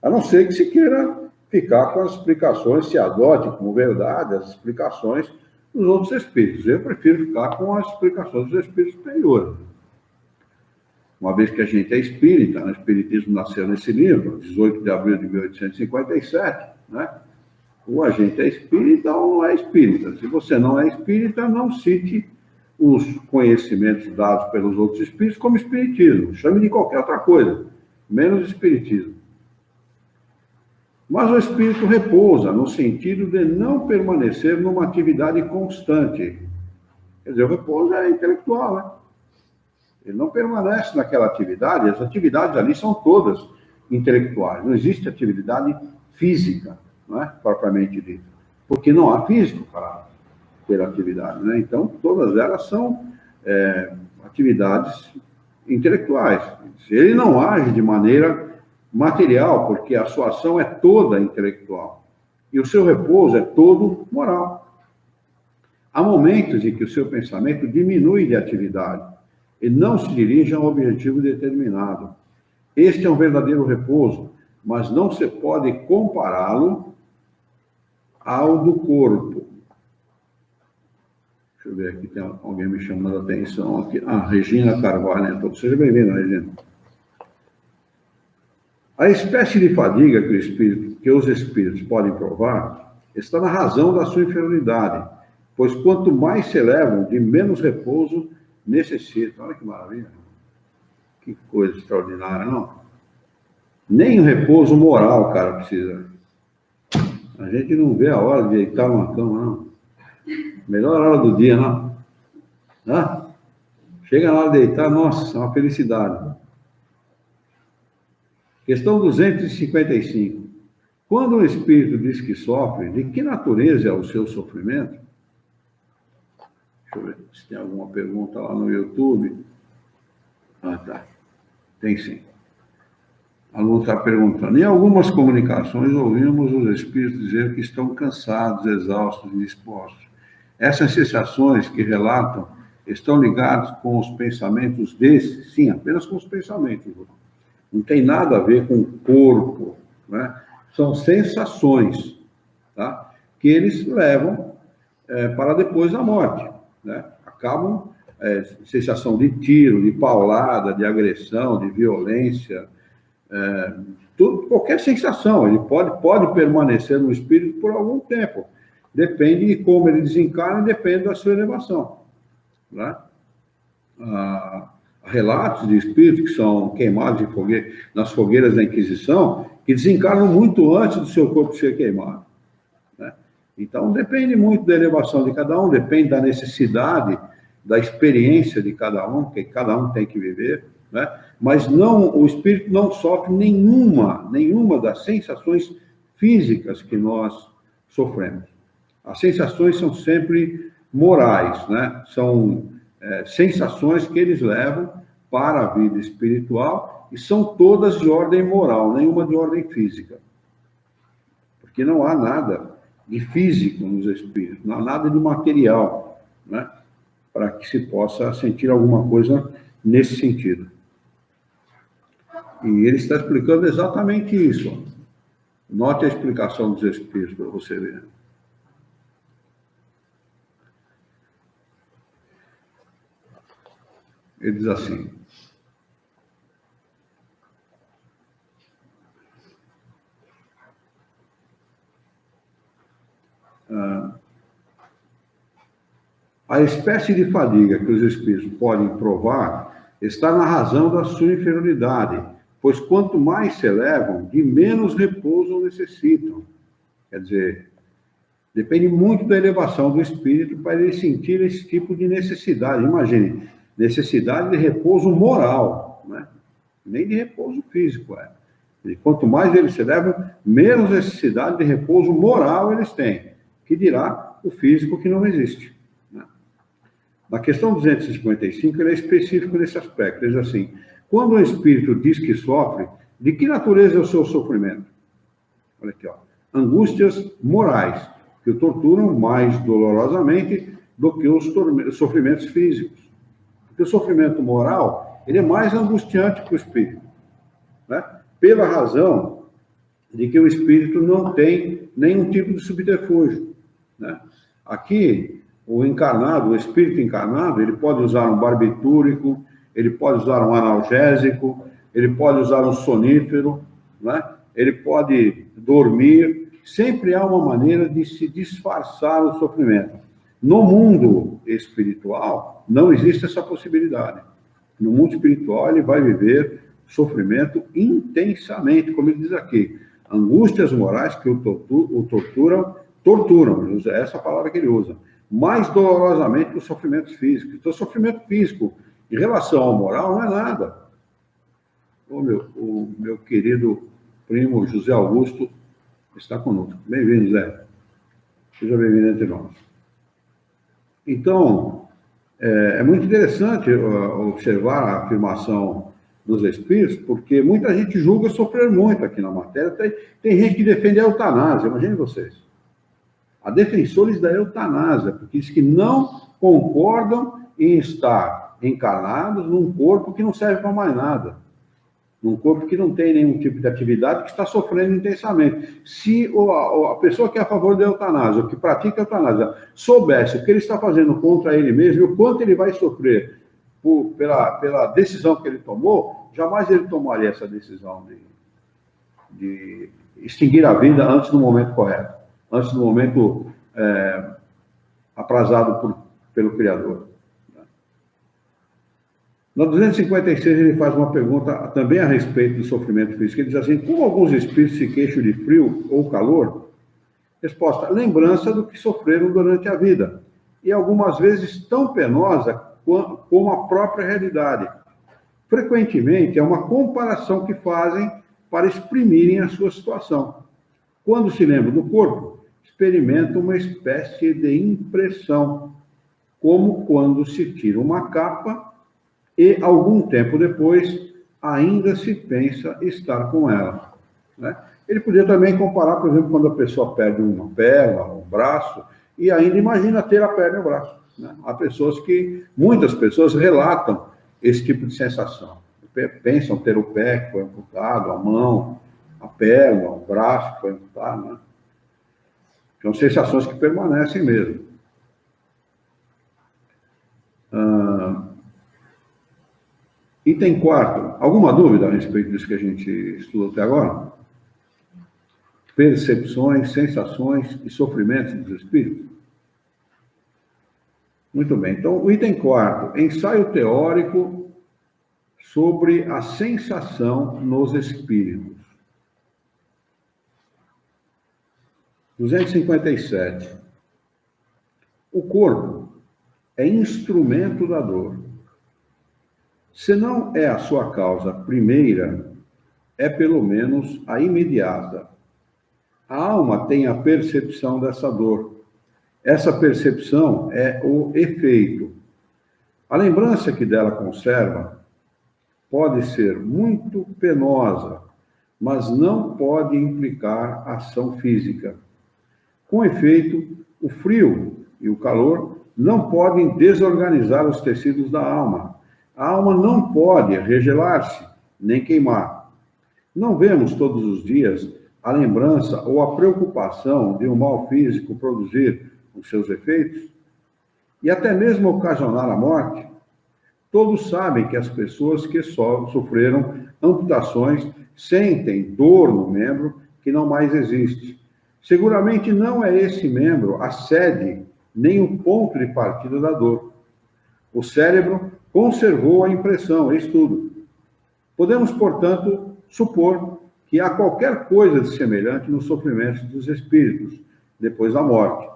A não ser que se queira ficar com as explicações, se adote como verdade as explicações dos outros espíritos. Eu prefiro ficar com as explicações dos espíritos superiores. Uma vez que a gente é espírita, o Espiritismo nasceu nesse livro, 18 de abril de 1857, né? Ou a gente é espírita ou não é espírita. Se você não é espírita, não cite os conhecimentos dados pelos outros espíritos como espiritismo. Chame de qualquer outra coisa, menos espiritismo. Mas o espírito repousa no sentido de não permanecer numa atividade constante. Quer dizer, o repouso é intelectual, né? Ele não permanece naquela atividade, as atividades ali são todas intelectuais. Não existe atividade física, não é? Propriamente dita. Porque não há físico para ter atividade, né? Então, todas elas são atividades intelectuais. Ele não age de maneira material, porque a sua ação é toda intelectual. E o seu repouso é todo moral. Há momentos em que o seu pensamento diminui de atividade e não se dirige a um objetivo determinado. Este é um verdadeiro repouso, mas não se pode compará-lo ao do corpo. Deixa eu ver aqui, tem alguém me chamando a atenção aqui. Regina Carvalho, então. Seja bem-vinda, Regina. A espécie de fadiga que os espíritos podem provar está na razão da sua inferioridade, pois quanto mais se elevam, de menos repouso necessitam. Olha que maravilha. Que coisa extraordinária, não? Nem o repouso moral, cara, precisa. A gente não vê a hora de deitar numa cama, não. Melhor hora do dia, não? Chega na hora de deitar, nossa, é uma felicidade. Questão 255. Quando o espírito diz que sofre, de que natureza é o seu sofrimento? Deixa eu ver se tem alguma pergunta lá no YouTube. Tá. Tem sim. A aluno está perguntando. Em algumas comunicações ouvimos os espíritos dizer que estão cansados, exaustos e indispostos. Essas sensações que relatam estão ligadas com os pensamentos desses? Sim, apenas com os pensamentos. Não tem nada a ver com o corpo, né? São sensações, tá? Que eles levam para depois da morte, né? Acabam sensação de tiro, de paulada, de agressão, de violência, qualquer sensação. Ele pode permanecer no espírito por algum tempo. Depende de como ele desencarna, depende da sua elevação. Né? Relatos de espíritos que são queimados nas fogueiras da Inquisição, que desencarnam muito antes do seu corpo ser queimado. Né? Então, depende muito da elevação de cada um, depende da necessidade, da experiência de cada um, que cada um tem que viver, né? Mas o espírito não sofre nenhuma das sensações físicas que nós sofremos. As sensações são sempre morais, né? São sensações que eles levam para a vida espiritual e são todas de ordem moral, nenhuma de ordem física. Porque não há nada de físico nos espíritos, não há nada de material, né? Para que se possa sentir alguma coisa nesse sentido. E ele está explicando exatamente isso. Note a explicação dos espíritos para você ver. Ele diz assim: a espécie de fadiga que os espíritos podem provar está na razão da sua inferioridade, pois quanto mais se elevam, de menos repouso necessitam. Quer dizer, depende muito da elevação do espírito para ele sentir esse tipo de necessidade. Imagine, necessidade de repouso moral, né? Nem de repouso físico. E quanto mais eles se elevam, menos necessidade de repouso moral eles têm, que dirá o físico que não existe. Na questão 255, ele é específico nesse aspecto. Ele diz assim: quando o espírito diz que sofre, de que natureza é o seu sofrimento? Olha aqui, ó. Angústias morais, que o torturam mais dolorosamente do que os sofrimentos físicos. Porque o sofrimento moral, ele é mais angustiante que o espírito, né? Pela razão de que o espírito não tem nenhum tipo de subterfúgio, né? Aqui, o espírito encarnado, ele pode usar um barbitúrico, ele pode usar um analgésico, ele pode usar um sonífero, né? Ele pode dormir. Sempre há uma maneira de se disfarçar o sofrimento. No mundo espiritual, não existe essa possibilidade. No mundo espiritual, ele vai viver sofrimento intensamente, como ele diz aqui. Angústias morais que o torturam, é essa palavra que ele usa, mais dolorosamente que os sofrimentos físicos. Então, o sofrimento físico, em relação ao moral, não é nada. O meu querido primo José Augusto está conosco. Bem-vindo, Zé. Seja bem-vindo entre nós. Então, é muito interessante observar a afirmação dos espíritos, porque muita gente julga sofrer muito aqui na matéria. Tem gente que defende a eutanásia, imagine vocês. Há defensores da eutanásia, porque diz que não concordam em estar encarnados num corpo que não serve para mais nada, num corpo que não tem nenhum tipo de atividade, que está sofrendo intensamente. Se a pessoa que é a favor da eutanásia, que pratica a eutanásia, soubesse o que ele está fazendo contra ele mesmo, e o quanto ele vai sofrer pela decisão que ele tomou, jamais ele tomaria essa decisão de extinguir a vida antes do momento correto, antes do momento aprazado pelo Criador. Na 256, ele faz uma pergunta também a respeito do sofrimento físico. Ele diz assim: como alguns espíritos se queixam de frio ou calor? Resposta: lembrança do que sofreram durante a vida, e algumas vezes tão penosa como a própria realidade. Frequentemente, é uma comparação que fazem para exprimirem a sua situação. Quando se lembra do corpo, experimentam uma espécie de impressão, como quando se tira uma capa e, algum tempo depois, ainda se pensa estar com ela, né? Ele podia também comparar, por exemplo, quando a pessoa perde uma perna, um braço, e ainda imagina ter a perna e o braço, né? Há muitas pessoas relatam esse tipo de sensação. Pensam ter o pé que foi amputado, a mão, a perna, o braço que foi amputado, né? São sensações que permanecem mesmo. Item 4. Alguma dúvida a respeito disso que a gente estudou até agora? Percepções, sensações e sofrimentos dos espíritos? Muito bem. Então, o item 4. Ensaio teórico sobre a sensação nos espíritos. 257. O corpo é instrumento da dor. Se não é a sua causa primeira, é pelo menos a imediata. A alma tem a percepção dessa dor. Essa percepção é o efeito. A lembrança que dela conserva pode ser muito penosa, mas não pode implicar ação física. Com efeito, o frio e o calor não podem desorganizar os tecidos da alma. A alma não pode regelar-se, nem queimar. Não vemos todos os dias a lembrança ou a preocupação de um mal físico produzir os seus efeitos? E até mesmo ocasionar a morte? Todos sabem que as pessoas que sofreram amputações sentem dor no membro que não mais existe. Seguramente não é esse membro a sede nem o ponto de partida da dor. O cérebro conservou a impressão, eis tudo. Podemos, portanto, supor que há qualquer coisa de semelhante nos sofrimentos dos espíritos, depois da morte.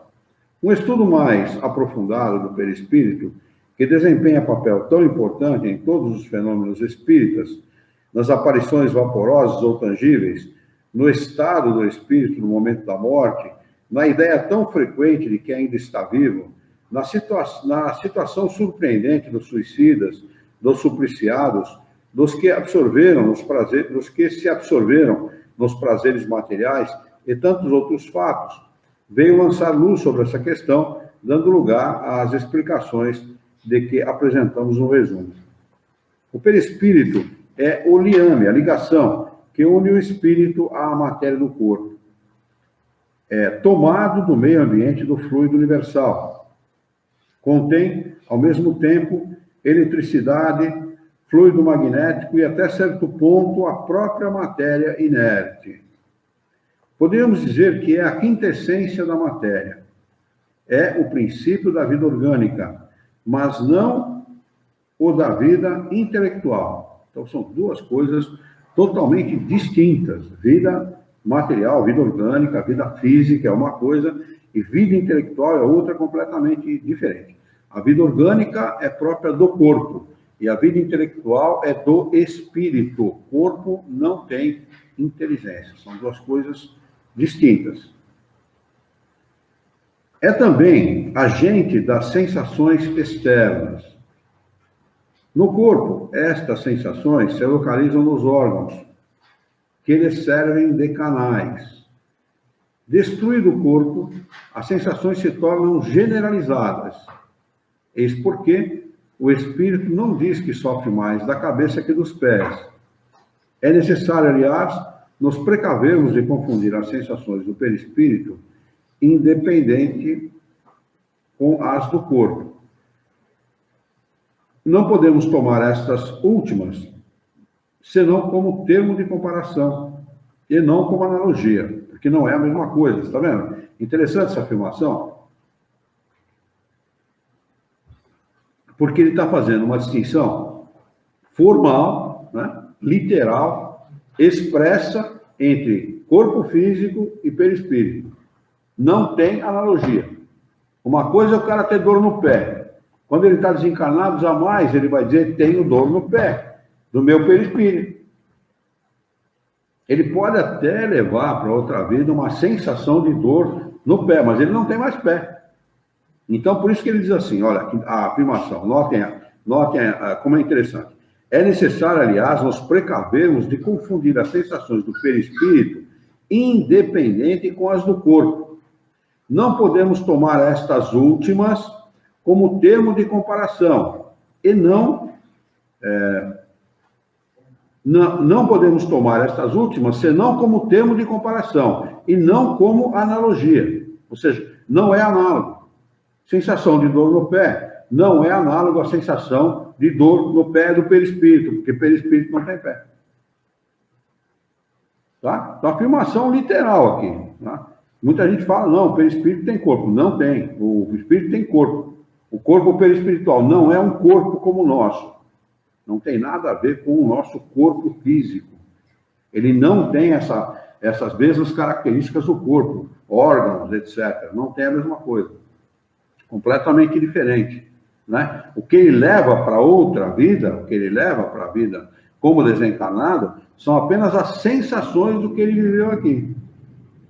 Um estudo mais aprofundado do perispírito, que desempenha papel tão importante em todos os fenômenos espíritas, nas aparições vaporosas ou tangíveis, no estado do espírito no momento da morte, na ideia tão frequente de que ainda está vivo, na situação surpreendente dos suicidas, dos supliciados, dos que se absorveram nos prazeres materiais e tantos outros fatos, veio lançar luz sobre essa questão, dando lugar às explicações de que apresentamos no resumo. O perispírito é o liame, a ligação que une o espírito à matéria do corpo. É tomado do meio ambiente do fluido universal. Contém, ao mesmo tempo, eletricidade, fluido magnético e, até certo ponto, a própria matéria inerte. Podemos dizer que é a quintessência da matéria. É o princípio da vida orgânica, mas não o da vida intelectual. Então, são duas coisas totalmente distintas. Vida material, vida orgânica, vida física é uma coisa, e vida intelectual é outra completamente diferente. A vida orgânica é própria do corpo, e a vida intelectual é do espírito. O corpo não tem inteligência. São duas coisas distintas. É também agente das sensações externas. No corpo, estas sensações se localizam nos órgãos, que lhes servem de canais. Destruído o corpo, as sensações se tornam generalizadas. Eis porque o espírito não diz que sofre mais da cabeça que dos pés. É necessário, aliás, nos precavermos de confundir as sensações do perispírito independente com as do corpo. Não podemos tomar estas últimas senão como termo de comparação e não como analogia, porque não é a mesma coisa, está vendo? Interessante essa afirmação, porque ele está fazendo uma distinção formal, né, literal, expressa entre corpo físico e perispírito. Não tem analogia. Uma coisa é o cara ter dor no pé. Quando ele está desencarnado, jamais ele vai dizer tenho dor no pé, do meu perispírito. Ele pode até levar para outra vida uma sensação de dor no pé, mas ele não tem mais pé. Então, por isso que ele diz assim, olha, a afirmação, notem como é interessante. É necessário, aliás, nos precavermos de confundir as sensações do perispírito independente com as do corpo. Não podemos tomar estas últimas como termo de comparação e não podemos tomar estas últimas senão como termo de comparação e não como analogia. Ou seja, não é análogo. Sensação de dor no pé não é análogo à sensação de dor no pé do perispírito, porque perispírito não tem pé. Tá? Então, afirmação literal aqui. Tá? Muita gente fala, não, o perispírito tem corpo. Não tem. O espírito tem corpo. O corpo perispiritual não é um corpo como o nosso. Não tem nada a ver com o nosso corpo físico. Ele não tem essas mesmas características do corpo, órgãos, etc. Não tem a mesma coisa. Completamente diferente. Né? O que ele leva para outra vida, o que ele leva para a vida como desencarnado, são apenas as sensações do que ele viveu aqui.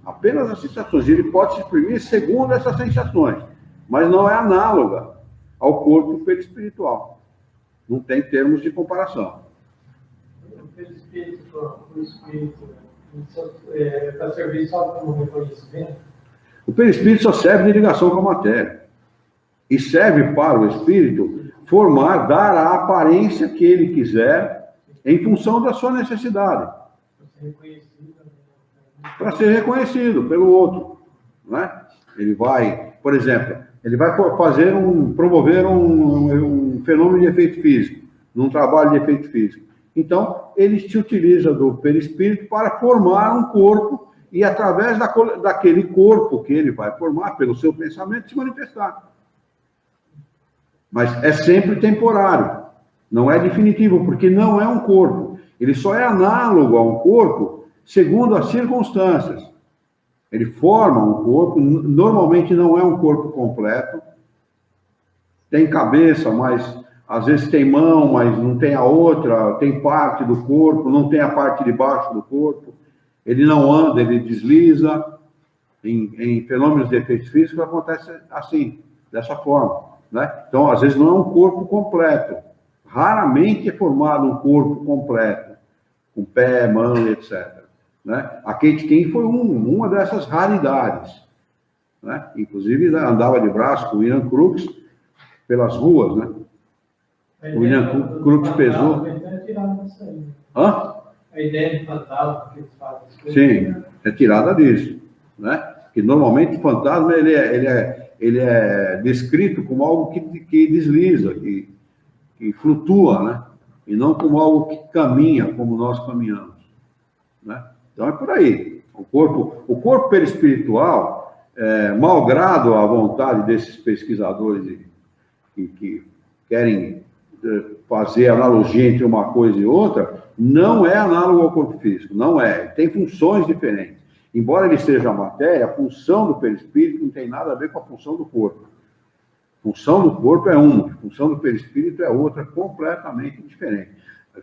Apenas as sensações. Ele pode se exprimir segundo essas sensações, mas não é análoga ao corpo perispiritual. Não tem termos de comparação. O perispírito, para servir só como reconhecimento? O perispírito só serve de ligação com a matéria. E serve para o espírito formar, dar a aparência que ele quiser em função da sua necessidade. Para ser reconhecido pelo outro. Né? Ele vai, por exemplo, ele vai promover um fenômeno de efeito físico, num trabalho de efeito físico. Então, ele se utiliza do perispírito para formar um corpo e, através daquele corpo que ele vai formar, pelo seu pensamento, se manifestar. Mas é sempre temporário, não é definitivo, porque não é um corpo. Ele só é análogo a um corpo segundo as circunstâncias. Ele forma um corpo, normalmente não é um corpo completo. Tem cabeça, mas às vezes tem mão, mas não tem a outra, tem parte do corpo, não tem a parte de baixo do corpo. Ele não anda, ele desliza. Em fenômenos de efeitos físicos acontece assim, dessa forma. Né? Então, às vezes, não é um corpo completo. Raramente é formado um corpo completo, com pé, mão, etc. Né? A Kate King foi uma dessas raridades. Né? Inclusive, andava de braço com o William Crookes pelas ruas. Né? O William Crookes pesou... Hã? A ideia de fantasma que eles fazem. Sim, é tirada disso. Né? Que normalmente o fantasma ele é descrito como algo que desliza, que flutua, né? E não como algo que caminha, como nós caminhamos. Né? Então é por aí. O corpo perispiritual, malgrado a vontade desses pesquisadores que querem fazer analogia entre uma coisa e outra, não é análogo ao corpo físico, não é. Tem funções diferentes. Embora ele seja a matéria, a função do perispírito não tem nada a ver com a função do corpo. A função do corpo é uma, a função do perispírito é outra, completamente diferente.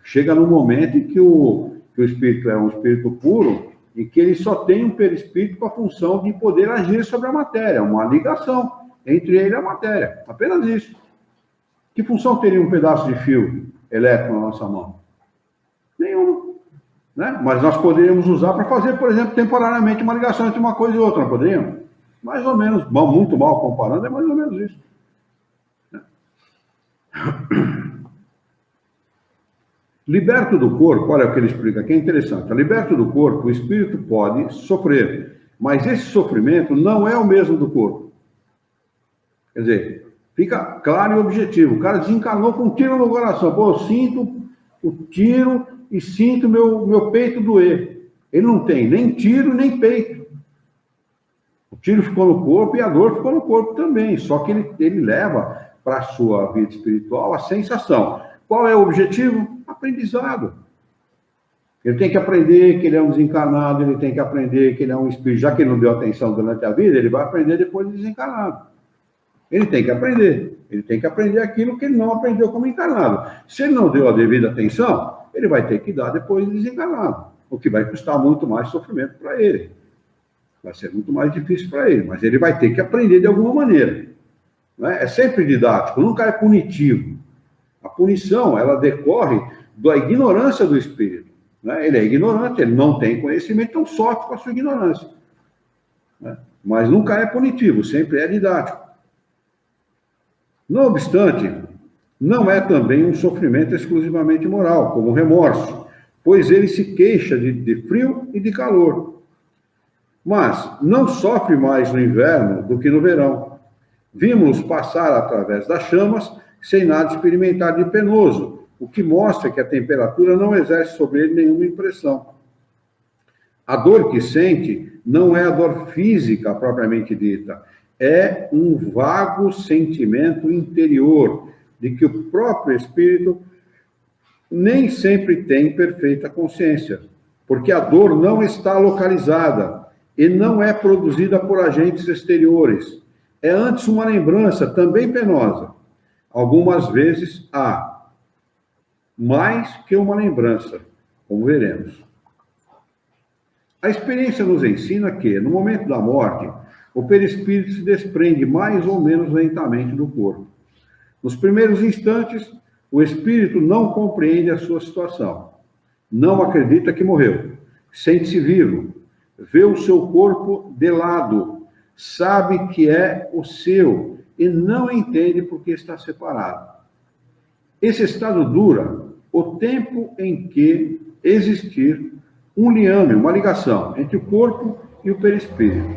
Chega no momento em que o espírito é um espírito puro e que ele só tem um perispírito com a função de poder agir sobre a matéria, uma ligação entre ele e a matéria, apenas isso. Que função teria um pedaço de fio elétrico na nossa mão? Nenhuma. Né? Mas nós poderíamos usar para fazer, por exemplo, temporariamente uma ligação entre uma coisa e outra, não poderíamos? Mais ou menos, muito mal comparando, é mais ou menos isso. Liberto do corpo, olha o que ele explica aqui, é interessante. Liberto do corpo, o espírito pode sofrer, mas esse sofrimento não é o mesmo do corpo. Quer dizer, fica claro e objetivo. O cara desencarnou com um tiro no coração. Pô, eu sinto o tiro e sinto meu peito doer. Ele não tem nem tiro, nem peito. O tiro ficou no corpo e a dor ficou no corpo também. Só que ele leva para a sua vida espiritual a sensação. Qual é o objetivo? Aprendizado. Ele tem que aprender que ele é um desencarnado, ele tem que aprender que ele é um espírito. Já que ele não deu atenção durante a vida, ele vai aprender depois de desencarnado. Ele tem que aprender. Ele tem que aprender aquilo que ele não aprendeu como encarnado. Se ele não deu a devida atenção, ele vai ter que dar depois de desencarnado, o que vai custar muito mais sofrimento para ele. Vai ser muito mais difícil para ele, mas ele vai ter que aprender de alguma maneira. Né? É sempre didático, nunca é punitivo. A punição, ela decorre da ignorância do espírito. Né? Ele é ignorante, ele não tem conhecimento, então sofre com a sua ignorância. Né? Mas nunca é punitivo, sempre é didático. Não obstante, não é também um sofrimento exclusivamente moral, como o remorso, pois ele se queixa de frio e de calor. Mas não sofre mais no inverno do que no verão, Vimos passar através das chamas sem nada experimentar de penoso, o que mostra que a temperatura não exerce sobre ele nenhuma impressão. A dor que sente não é a dor física propriamente dita, é um vago sentimento interior de que o próprio espírito nem sempre tem perfeita consciência, porque a dor não está localizada e não é produzida por agentes exteriores. É antes uma lembrança também penosa. Algumas vezes há mais que uma lembrança, como veremos. A experiência nos ensina que, no momento da morte, o perispírito se desprende mais ou menos lentamente do corpo. Nos primeiros instantes, o espírito não compreende a sua situação. Não acredita que morreu. Sente-se vivo. Vê o seu corpo de lado. Sabe que é o seu e não entende por que está separado. Esse estado dura o tempo em que existir um liame, uma ligação entre o corpo e o perispírito.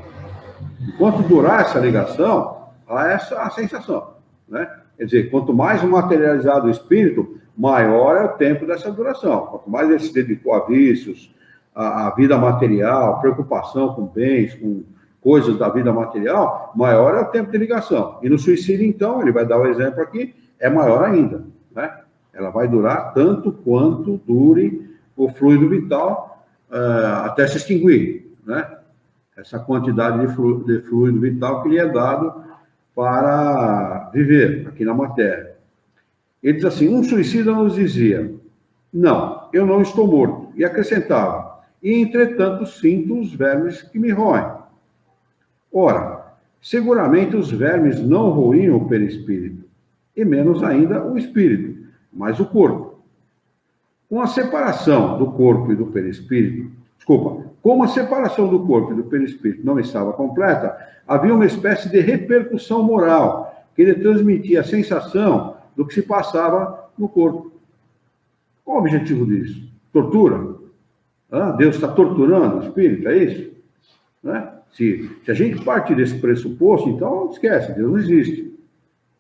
Enquanto durar essa ligação, há essa sensação, né? Quer dizer, quanto mais materializado o espírito, maior é o tempo dessa duração. Quanto mais ele se dedicou a vícios, a vida material, preocupação com bens, com coisas da vida material, maior é o tempo de ligação. E no suicídio, então, ele vai dar o exemplo aqui, é maior ainda, né? Ela vai durar tanto quanto dure o fluido vital até se extinguir, né? Essa quantidade de fluido vital que lhe é dado para viver aqui na matéria. Ele diz assim, um suicida nos dizia, não, eu não estou morto. E acrescentava, e entretanto sinto os vermes que me roem. Ora, seguramente os vermes não roíam o perispírito, e menos ainda o espírito, mas o corpo. Com a separação do corpo e do perispírito, como a separação do corpo e do perispírito não estava completa, havia uma espécie de repercussão moral que lhe transmitia a sensação do que se passava no corpo. Qual o objetivo disso? Tortura? Deus está torturando o espírito, é isso? Né? Se a gente parte desse pressuposto, então esquece, Deus não existe.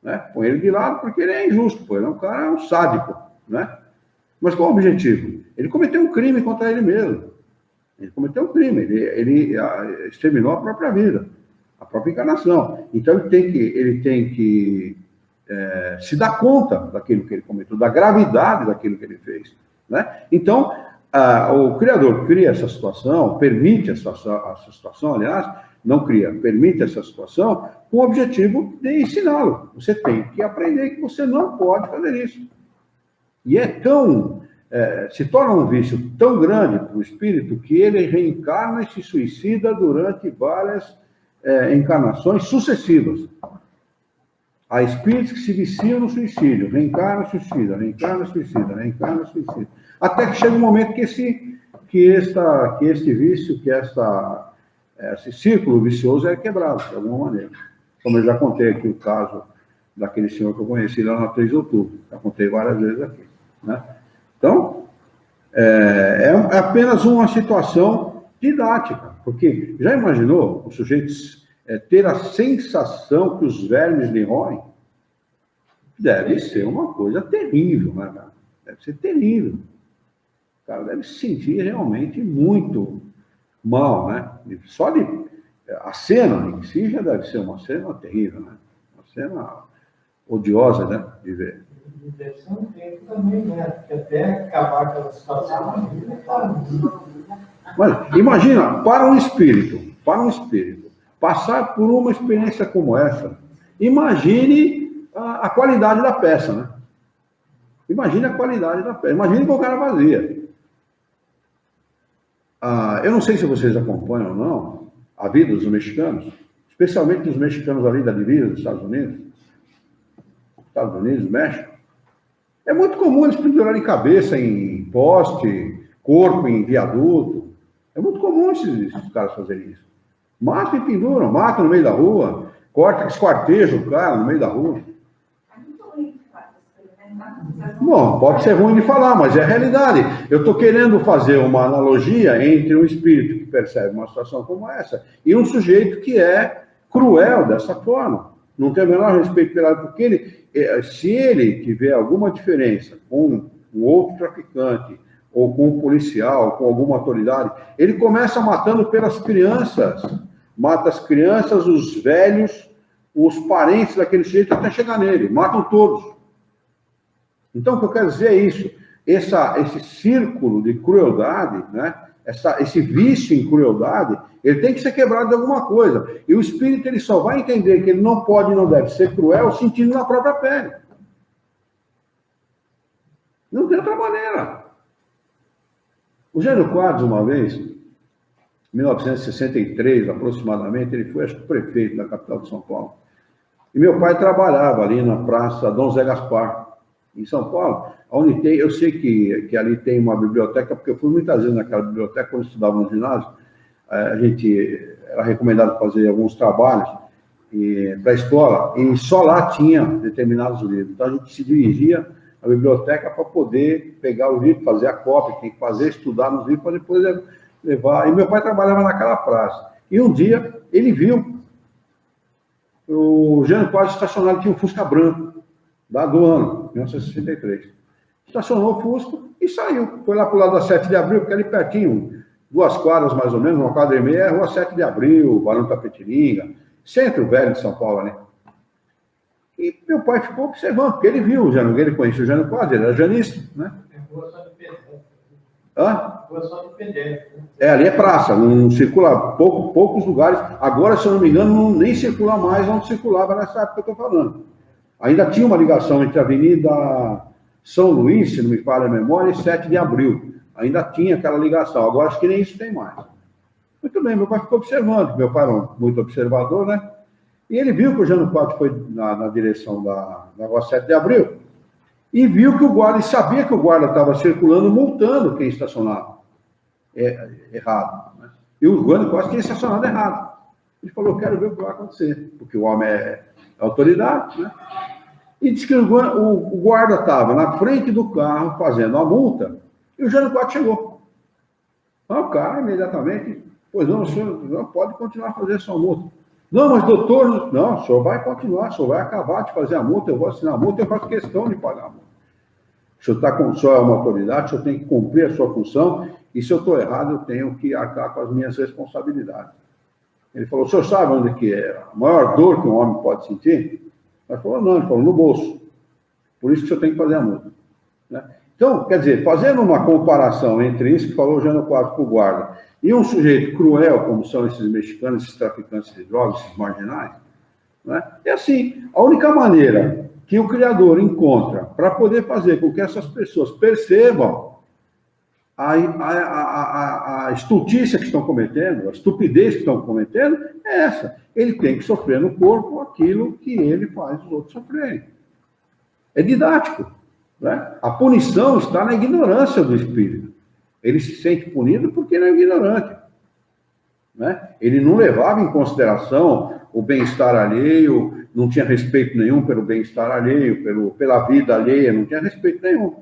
Né? Põe ele de lado porque ele é injusto, ele é um cara um sádico. Né? Mas qual o objetivo? Ele cometeu um crime contra ele mesmo. Ele cometeu um crime, ele exterminou a própria vida, a própria encarnação. Então ele tem que se dar conta daquilo que ele cometeu, da gravidade daquilo que ele fez. Né? Então, o Criador cria essa situação, permite essa situação, aliás, não cria, permite essa situação com o objetivo de ensiná-lo. Você tem que aprender que você não pode fazer isso. E se torna um vício tão grande para o espírito que ele reencarna e se suicida durante várias encarnações sucessivas. Há espíritos que se viciam no suicídio, reencarna, suicida, reencarna, suicida, reencarna, suicida. Até que chega um momento que este vício, esse círculo vicioso é quebrado, de alguma maneira. Como eu já contei aqui o caso daquele senhor que eu conheci lá na 3 de outubro. Já contei várias vezes aqui. Né? Então, é apenas uma situação didática, porque já imaginou o sujeito ter a sensação que os vermes lhe roem? Deve ser uma coisa terrível, né, cara? Deve ser terrível. O cara deve se sentir realmente muito mal, né? Só a cena em si já deve ser uma cena terrível, né? Uma cena odiosa, né, de ver. Deve ser um tempo também, né? Porque até acabar aquela situação, Mas imagina, para um espírito, passar por uma experiência como essa, imagine a qualidade da peça, né? Imagine a qualidade da peça, imagine com o cara vazia. Eu não sei se vocês acompanham ou não a vida dos mexicanos, especialmente dos mexicanos ali da divisa dos Estados Unidos, México. É muito comum eles pendurarem cabeça em poste, corpo em viaduto. É muito comum esses caras fazerem isso. Matam e penduram, matam no meio da rua, esquartejam o cara no meio da rua. É muito ruim de falar isso, né? Bom, pode ser ruim de falar, mas é a realidade. Eu estou querendo fazer uma analogia entre um espírito que percebe uma situação como essa e um sujeito que é cruel dessa forma. Não tem o menor respeito pela... Porque ele, se ele tiver alguma diferença com um outro traficante, ou com um policial, com alguma autoridade, ele começa matando pelas crianças. Mata as crianças, os velhos, os parentes daquele sujeito até chegar nele. Matam todos. Então, o que eu quero dizer é isso. Esse círculo de crueldade, né? Esse vício em crueldade, ele tem que ser quebrado de alguma coisa. E o espírito ele só vai entender que ele não pode e não deve ser cruel sentindo na própria pele. Não tem outra maneira. O Jânio Quadros, uma vez, em 1963, aproximadamente, ele foi, acho que, prefeito da capital de São Paulo. E meu pai trabalhava ali na Praça Dom Zé Gaspar, em São Paulo, onde tem, eu sei que ali tem uma biblioteca, porque eu fui muitas vezes naquela biblioteca, quando eu estudava no ginásio, a gente era recomendado fazer alguns trabalhos para a escola, e só lá tinha determinados livros. Então a gente se dirigia à biblioteca para poder pegar o livro, fazer a cópia, tem que fazer, estudar nos livros, para depois levar. E meu pai trabalhava naquela praça. E um dia ele viu o Jânio Quadros estacionado, tinha um Fusca branco, do ano, 1963. Estacionou o Fusca e saiu. Foi lá para o lado da 7 de Abril, porque ali pertinho, 2 quadras mais ou menos, 1 quadra e meia, é a Rua 7 de Abril, Barão Tapetininga, centro velho de São Paulo, né? E meu pai ficou observando, porque ele viu o Jânio, ele conhecia o Jânio Quadros, ele era janista, né? É rua só de pedestre. Hã? Rua só de pedestre. Ali é praça, não circula poucos lugares. Agora, se eu não me engano, nem circula mais onde circulava nessa época que eu estou falando. Ainda tinha uma ligação entre a Avenida São Luís, se não me falha a memória, e 7 de Abril. Ainda tinha aquela ligação. Agora, acho que nem isso tem mais. Muito bem, meu pai ficou observando. Meu pai era muito observador, né? E ele viu que o Jânio Quadros foi na direção da Rua 7 de Abril e viu que o guarda, e sabia que o guarda estava circulando, multando quem estacionava errado. Né? E o Jânio Quadros tinha estacionado errado. Ele falou, eu quero ver o que vai acontecer, porque o homem é autoridade, né? E disse que o guarda estava na frente do carro fazendo a multa e o Jânio Quadros chegou. Então, o cara imediatamente, pois não, o senhor não pode continuar a fazer sua multa. Não, mas doutor, não, o senhor vai continuar, o senhor vai acabar de fazer a multa, eu vou assinar a multa, eu faço questão de pagar a multa. O senhor é uma autoridade, o senhor tem que cumprir a sua função, e se eu estou errado, eu tenho que arcar com as minhas responsabilidades. Ele falou, o senhor sabe onde que é a maior dor que um homem pode sentir? Ele falou, não, ele falou, no bolso. Por isso que o senhor tem que fazer a multa. Né? Então, quer dizer, fazendo uma comparação entre isso que falou o Jânio Quadros para o guarda e um sujeito cruel, como são esses mexicanos, esses traficantes de drogas, esses marginais, né? É assim, a única maneira que o Criador encontra para poder fazer com que essas pessoas percebam a estultícia que estão cometendo, a estupidez que estão cometendo, é essa. Ele tem que sofrer no corpo aquilo que ele faz os outros sofrerem. É didático. Né? A punição está na ignorância do espírito. Ele se sente punido porque ele é ignorante. Né? Ele não levava em consideração o bem-estar alheio, não tinha respeito nenhum pelo bem-estar alheio, pela vida alheia, não tinha respeito nenhum.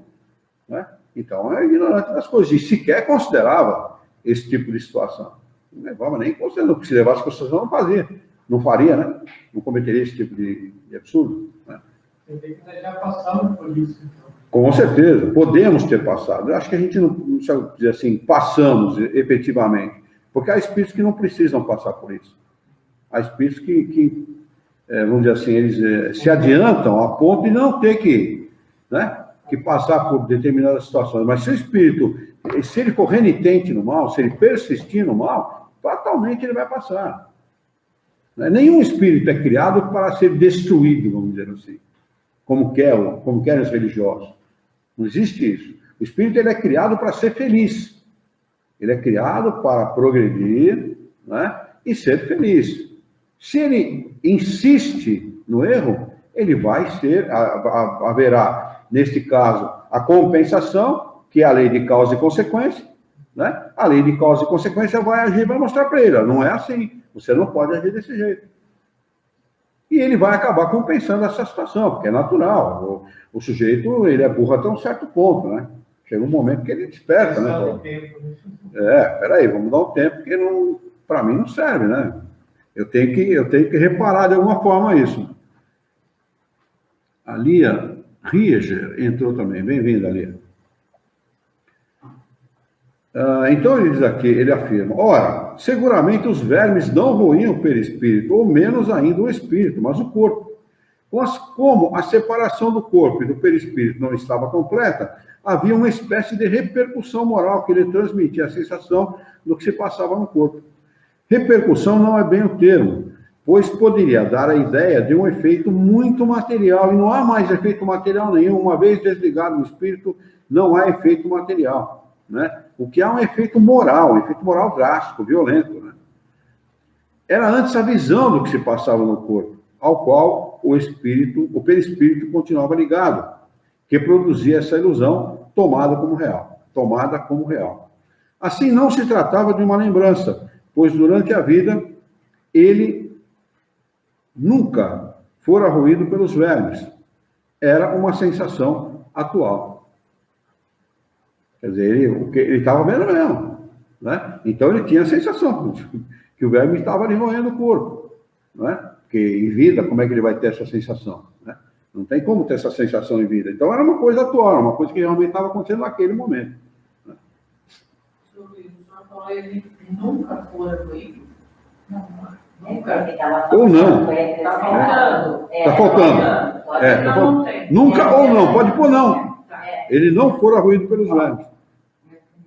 Né? Então, é ignorante das coisas. E sequer considerava esse tipo de situação. Não levava nem em consideração, porque se levasse em consideração, não fazia. Não faria, né? Não cometeria esse tipo de absurdo. Né? Você tem que já passamos por isso, então. Com certeza, podemos ter passado. Eu acho que a gente não sabe dizer assim, passamos efetivamente. Porque há espíritos que não precisam passar por isso. Há espíritos que vamos dizer assim, eles se adiantam a ponto de não ter que passar por determinadas situações. Mas se o espírito, se ele for renitente no mal, se ele persistir no mal, fatalmente ele vai passar. Nenhum espírito é criado para ser destruído, vamos dizer assim, como querem os religiosos. Não existe isso. O espírito ele é criado para ser feliz. Ele é criado para progredir, né, e ser feliz. Se ele insiste no erro, ele vai haverá, neste caso, a compensação, que é a lei de causa e consequência, né? A lei de causa e consequência vai agir, vai mostrar para ele, não é assim, você não pode agir desse jeito. E ele vai acabar compensando essa situação, porque é natural. O sujeito, ele é burro até um certo ponto, né? Chega um momento que ele desperta, né? Peraí, vamos dar um tempo, porque para mim não serve, né? Eu tenho que reparar de alguma forma isso. A Lia Rieger entrou também. Bem-vinda, Lia. Então ele diz aqui, ele afirma, ora, seguramente os vermes não roíam o perispírito, ou menos ainda o espírito, mas o corpo. Mas como a separação do corpo e do perispírito não estava completa, havia uma espécie de repercussão moral que lhe transmitia a sensação do que se passava no corpo. Repercussão não é bem o termo, pois poderia dar a ideia de um efeito muito material, e não há mais efeito material nenhum. Uma vez desligado o espírito, não há efeito material, né? O que há um efeito moral drástico, violento, né? Era antes a visão do que se passava no corpo, ao qual o perispírito continuava ligado, que produzia essa ilusão tomada como real. Assim, não se tratava de uma lembrança, pois durante a vida ele nunca fora roído pelos vermes. Era uma sensação atual. Quer dizer, ele estava vendo mesmo, né? Então ele tinha a sensação que o verme estava ali roendo o corpo, né? Porque em vida, como é que ele vai ter essa sensação, né? Não tem como ter essa sensação em vida. Então era uma coisa atual, uma coisa que realmente estava acontecendo naquele momento. Né? O senhor falou, ele nunca foi ruído? Nunca. Ou não. Está faltando. Está faltando. Tá faltando. Nunca ou não, pode pôr não. Ele não fora ruído pelos vermes.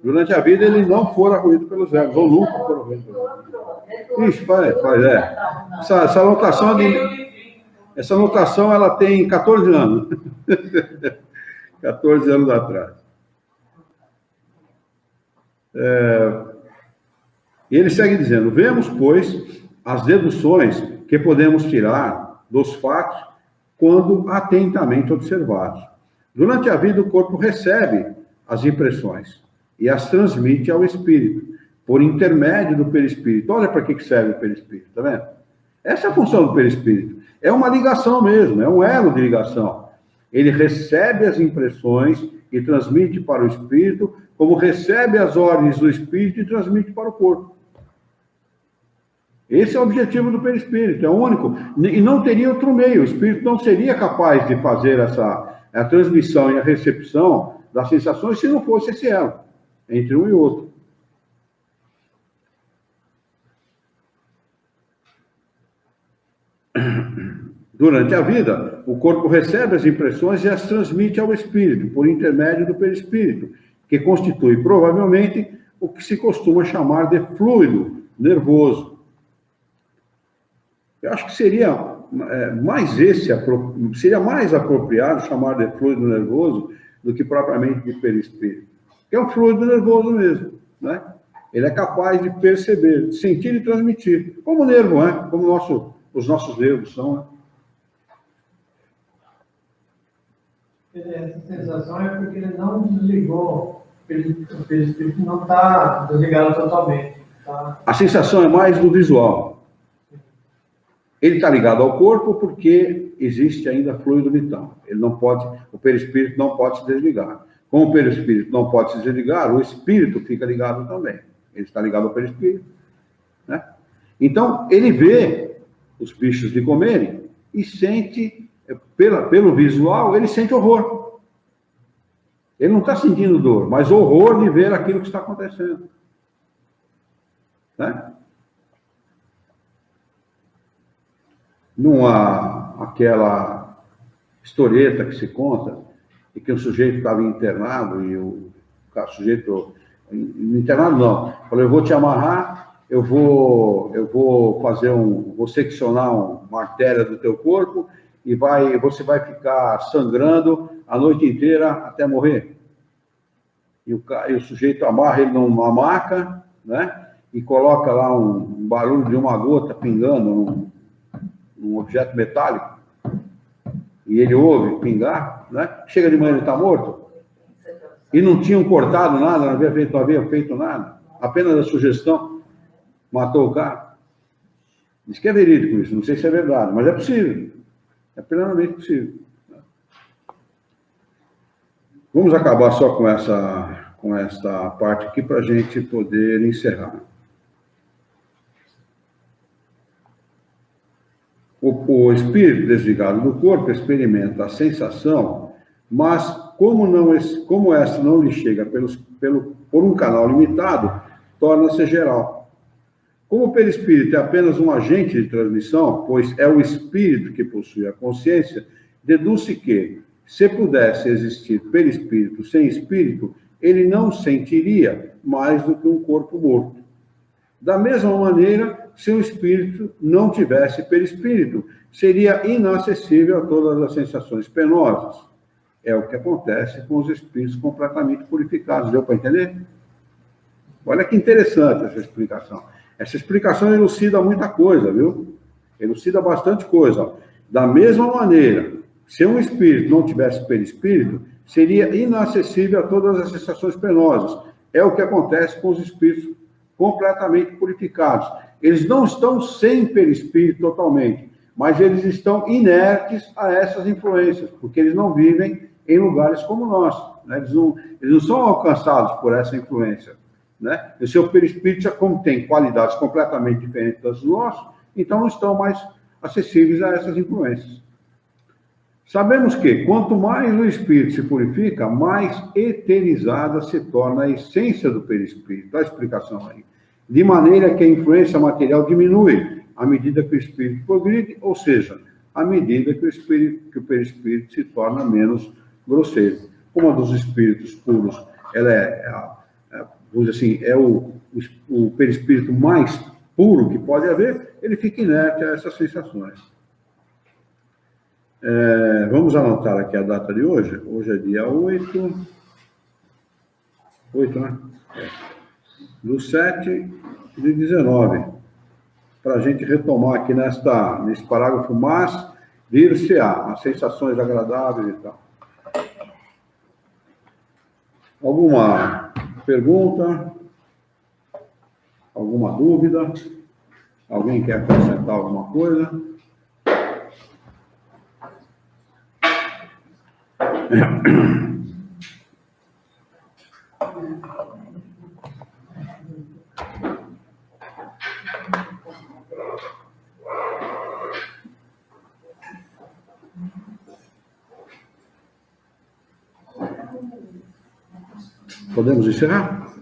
Durante a vida ele não fora ruído pelos vermes, ou nunca fora ruído pelos vermes. Isso, essa anotação ela tem 14 anos. 14 anos atrás. E ele segue dizendo, vemos, pois, as deduções que podemos tirar dos fatos quando atentamente observados. Durante a vida, o corpo recebe as impressões e as transmite ao espírito, por intermédio do perispírito. Olha para que serve o perispírito, tá vendo? Essa é a função do perispírito. É uma ligação mesmo, é um elo de ligação. Ele recebe as impressões e transmite para o espírito, como recebe as ordens do espírito e transmite para o corpo. Esse é o objetivo do perispírito, é único. E não teria outro meio, o espírito não seria capaz de fazer a transmissão e a recepção das sensações se não fosse esse elo entre um e outro. Durante a vida, o corpo recebe as impressões e as transmite ao espírito, por intermédio do perispírito, que constitui provavelmente o que se costuma chamar de fluido nervoso. Eu acho que seria mais apropriado chamar de fluido nervoso do que propriamente de perispírito. Que é um fluido nervoso mesmo, né? Ele é capaz de perceber, de sentir e transmitir, como o nervo, né? Como os nossos nervos são, né? Essa sensação é porque ele não desligou, o perispírito não está desligado totalmente. Tá? A sensação é mais do visual. Ele está ligado ao corpo porque existe ainda fluido vital. O perispírito não pode se desligar. Como o perispírito não pode se desligar, o espírito fica ligado também. Ele está ligado ao perispírito, né? Então, ele vê os bichos de comerem e sente, pelo visual, ele sente horror. Ele não está sentindo dor, mas horror de ver aquilo que está acontecendo, né? Não há aquela historieta que se conta de que um sujeito estava internado e o sujeito... Internado não. Falou, eu vou te amarrar, eu vou vou seccionar uma artéria do teu corpo e você vai ficar sangrando a noite inteira até morrer. E o sujeito amarra ele numa maca, né? E coloca lá um barulho de uma gota pingando num objeto metálico. E ele ouve pingar, né? Chega de manhã ele está morto. E não tinham cortado nada, não havia feito nada. Apenas a sugestão matou o cara. Diz que é verídico isso, não sei se é verdade, mas é possível. É plenamente possível. Vamos acabar só com esta parte aqui para a gente poder encerrar. O espírito desligado do corpo experimenta a sensação, mas como essa não lhe chega por um canal limitado, torna-se geral. Como o perispírito é apenas um agente de transmissão, pois é o espírito que possui a consciência, deduz-se que, se pudesse existir perispírito sem espírito, ele não sentiria mais do que um corpo morto. Da mesma maneira, se o espírito não tivesse perispírito, seria inacessível a todas as sensações penosas. É o que acontece com os espíritos completamente purificados. Deu para entender? Olha que interessante essa explicação. Essa explicação elucida muita coisa, viu? Elucida bastante coisa. Da mesma maneira, se um espírito não tivesse perispírito, seria inacessível a todas as sensações penosas. É o que acontece com os espíritos completamente purificados. Eles não estão sem perispírito totalmente, mas eles estão inertes a essas influências, porque eles não vivem em lugares como nós, né? Eles não são alcançados por essa influência, né? O seu perispírito já tem qualidades completamente diferentes das do nosso, então não estão mais acessíveis a essas influências. Sabemos que, quanto mais o espírito se purifica, mais eterizada se torna a essência do perispírito. Dá a explicação aí. De maneira que a influência material diminui à medida que o espírito progride, ou seja, à medida que o perispírito se torna menos grosseiro. Como a dos espíritos puros, ela vamos dizer assim, é o perispírito mais puro que pode haver, ele fica inerte a essas sensações. Vamos anotar aqui a data de hoje. Hoje é dia 8, né? Do 7 de 19. Para a gente retomar aqui nesse parágrafo, mas vir-se-á, as sensações agradáveis e tal. Alguma pergunta? Alguma dúvida? Alguém quer acrescentar alguma coisa? Podemos encerrar?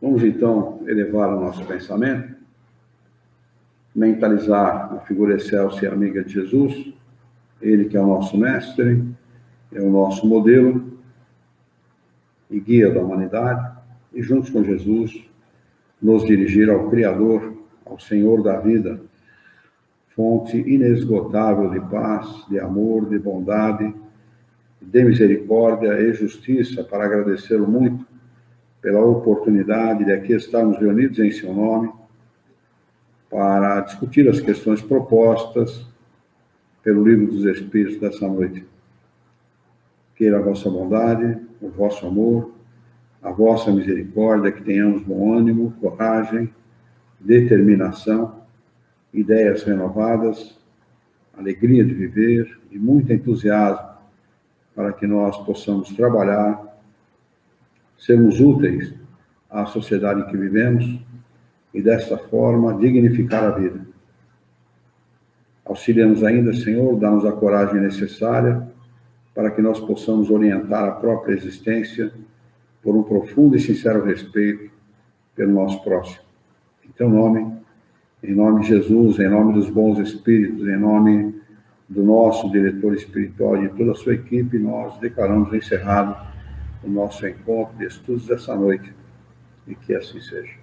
Vamos, então, elevar o nosso pensamento, mentalizar a figura excelsa e amiga de Jesus, ele que é o nosso mestre, é o nosso modelo e guia da humanidade, e juntos com Jesus, nos dirigir ao Criador, ao Senhor da vida, fonte inesgotável de paz, de amor, de bondade, de misericórdia e justiça, para agradecê-lo muito pela oportunidade de aqui estarmos reunidos em seu nome, para discutir as questões propostas pelo Livro dos Espíritos dessa noite. Queira a vossa bondade, o vosso amor, a vossa misericórdia, que tenhamos bom ânimo, coragem, determinação, ideias renovadas, alegria de viver e muito entusiasmo, para que nós possamos trabalhar, sermos úteis à sociedade em que vivemos e, desta forma, dignificar a vida. Auxilia-nos ainda, Senhor, dá-nos a coragem necessária para que nós possamos orientar a própria existência por um profundo e sincero respeito pelo nosso próximo. Em teu nome, em nome de Jesus, em nome dos bons espíritos, em nome do nosso diretor espiritual e de toda a sua equipe, nós declaramos encerrado o nosso encontro de estudos dessa noite, e que assim seja.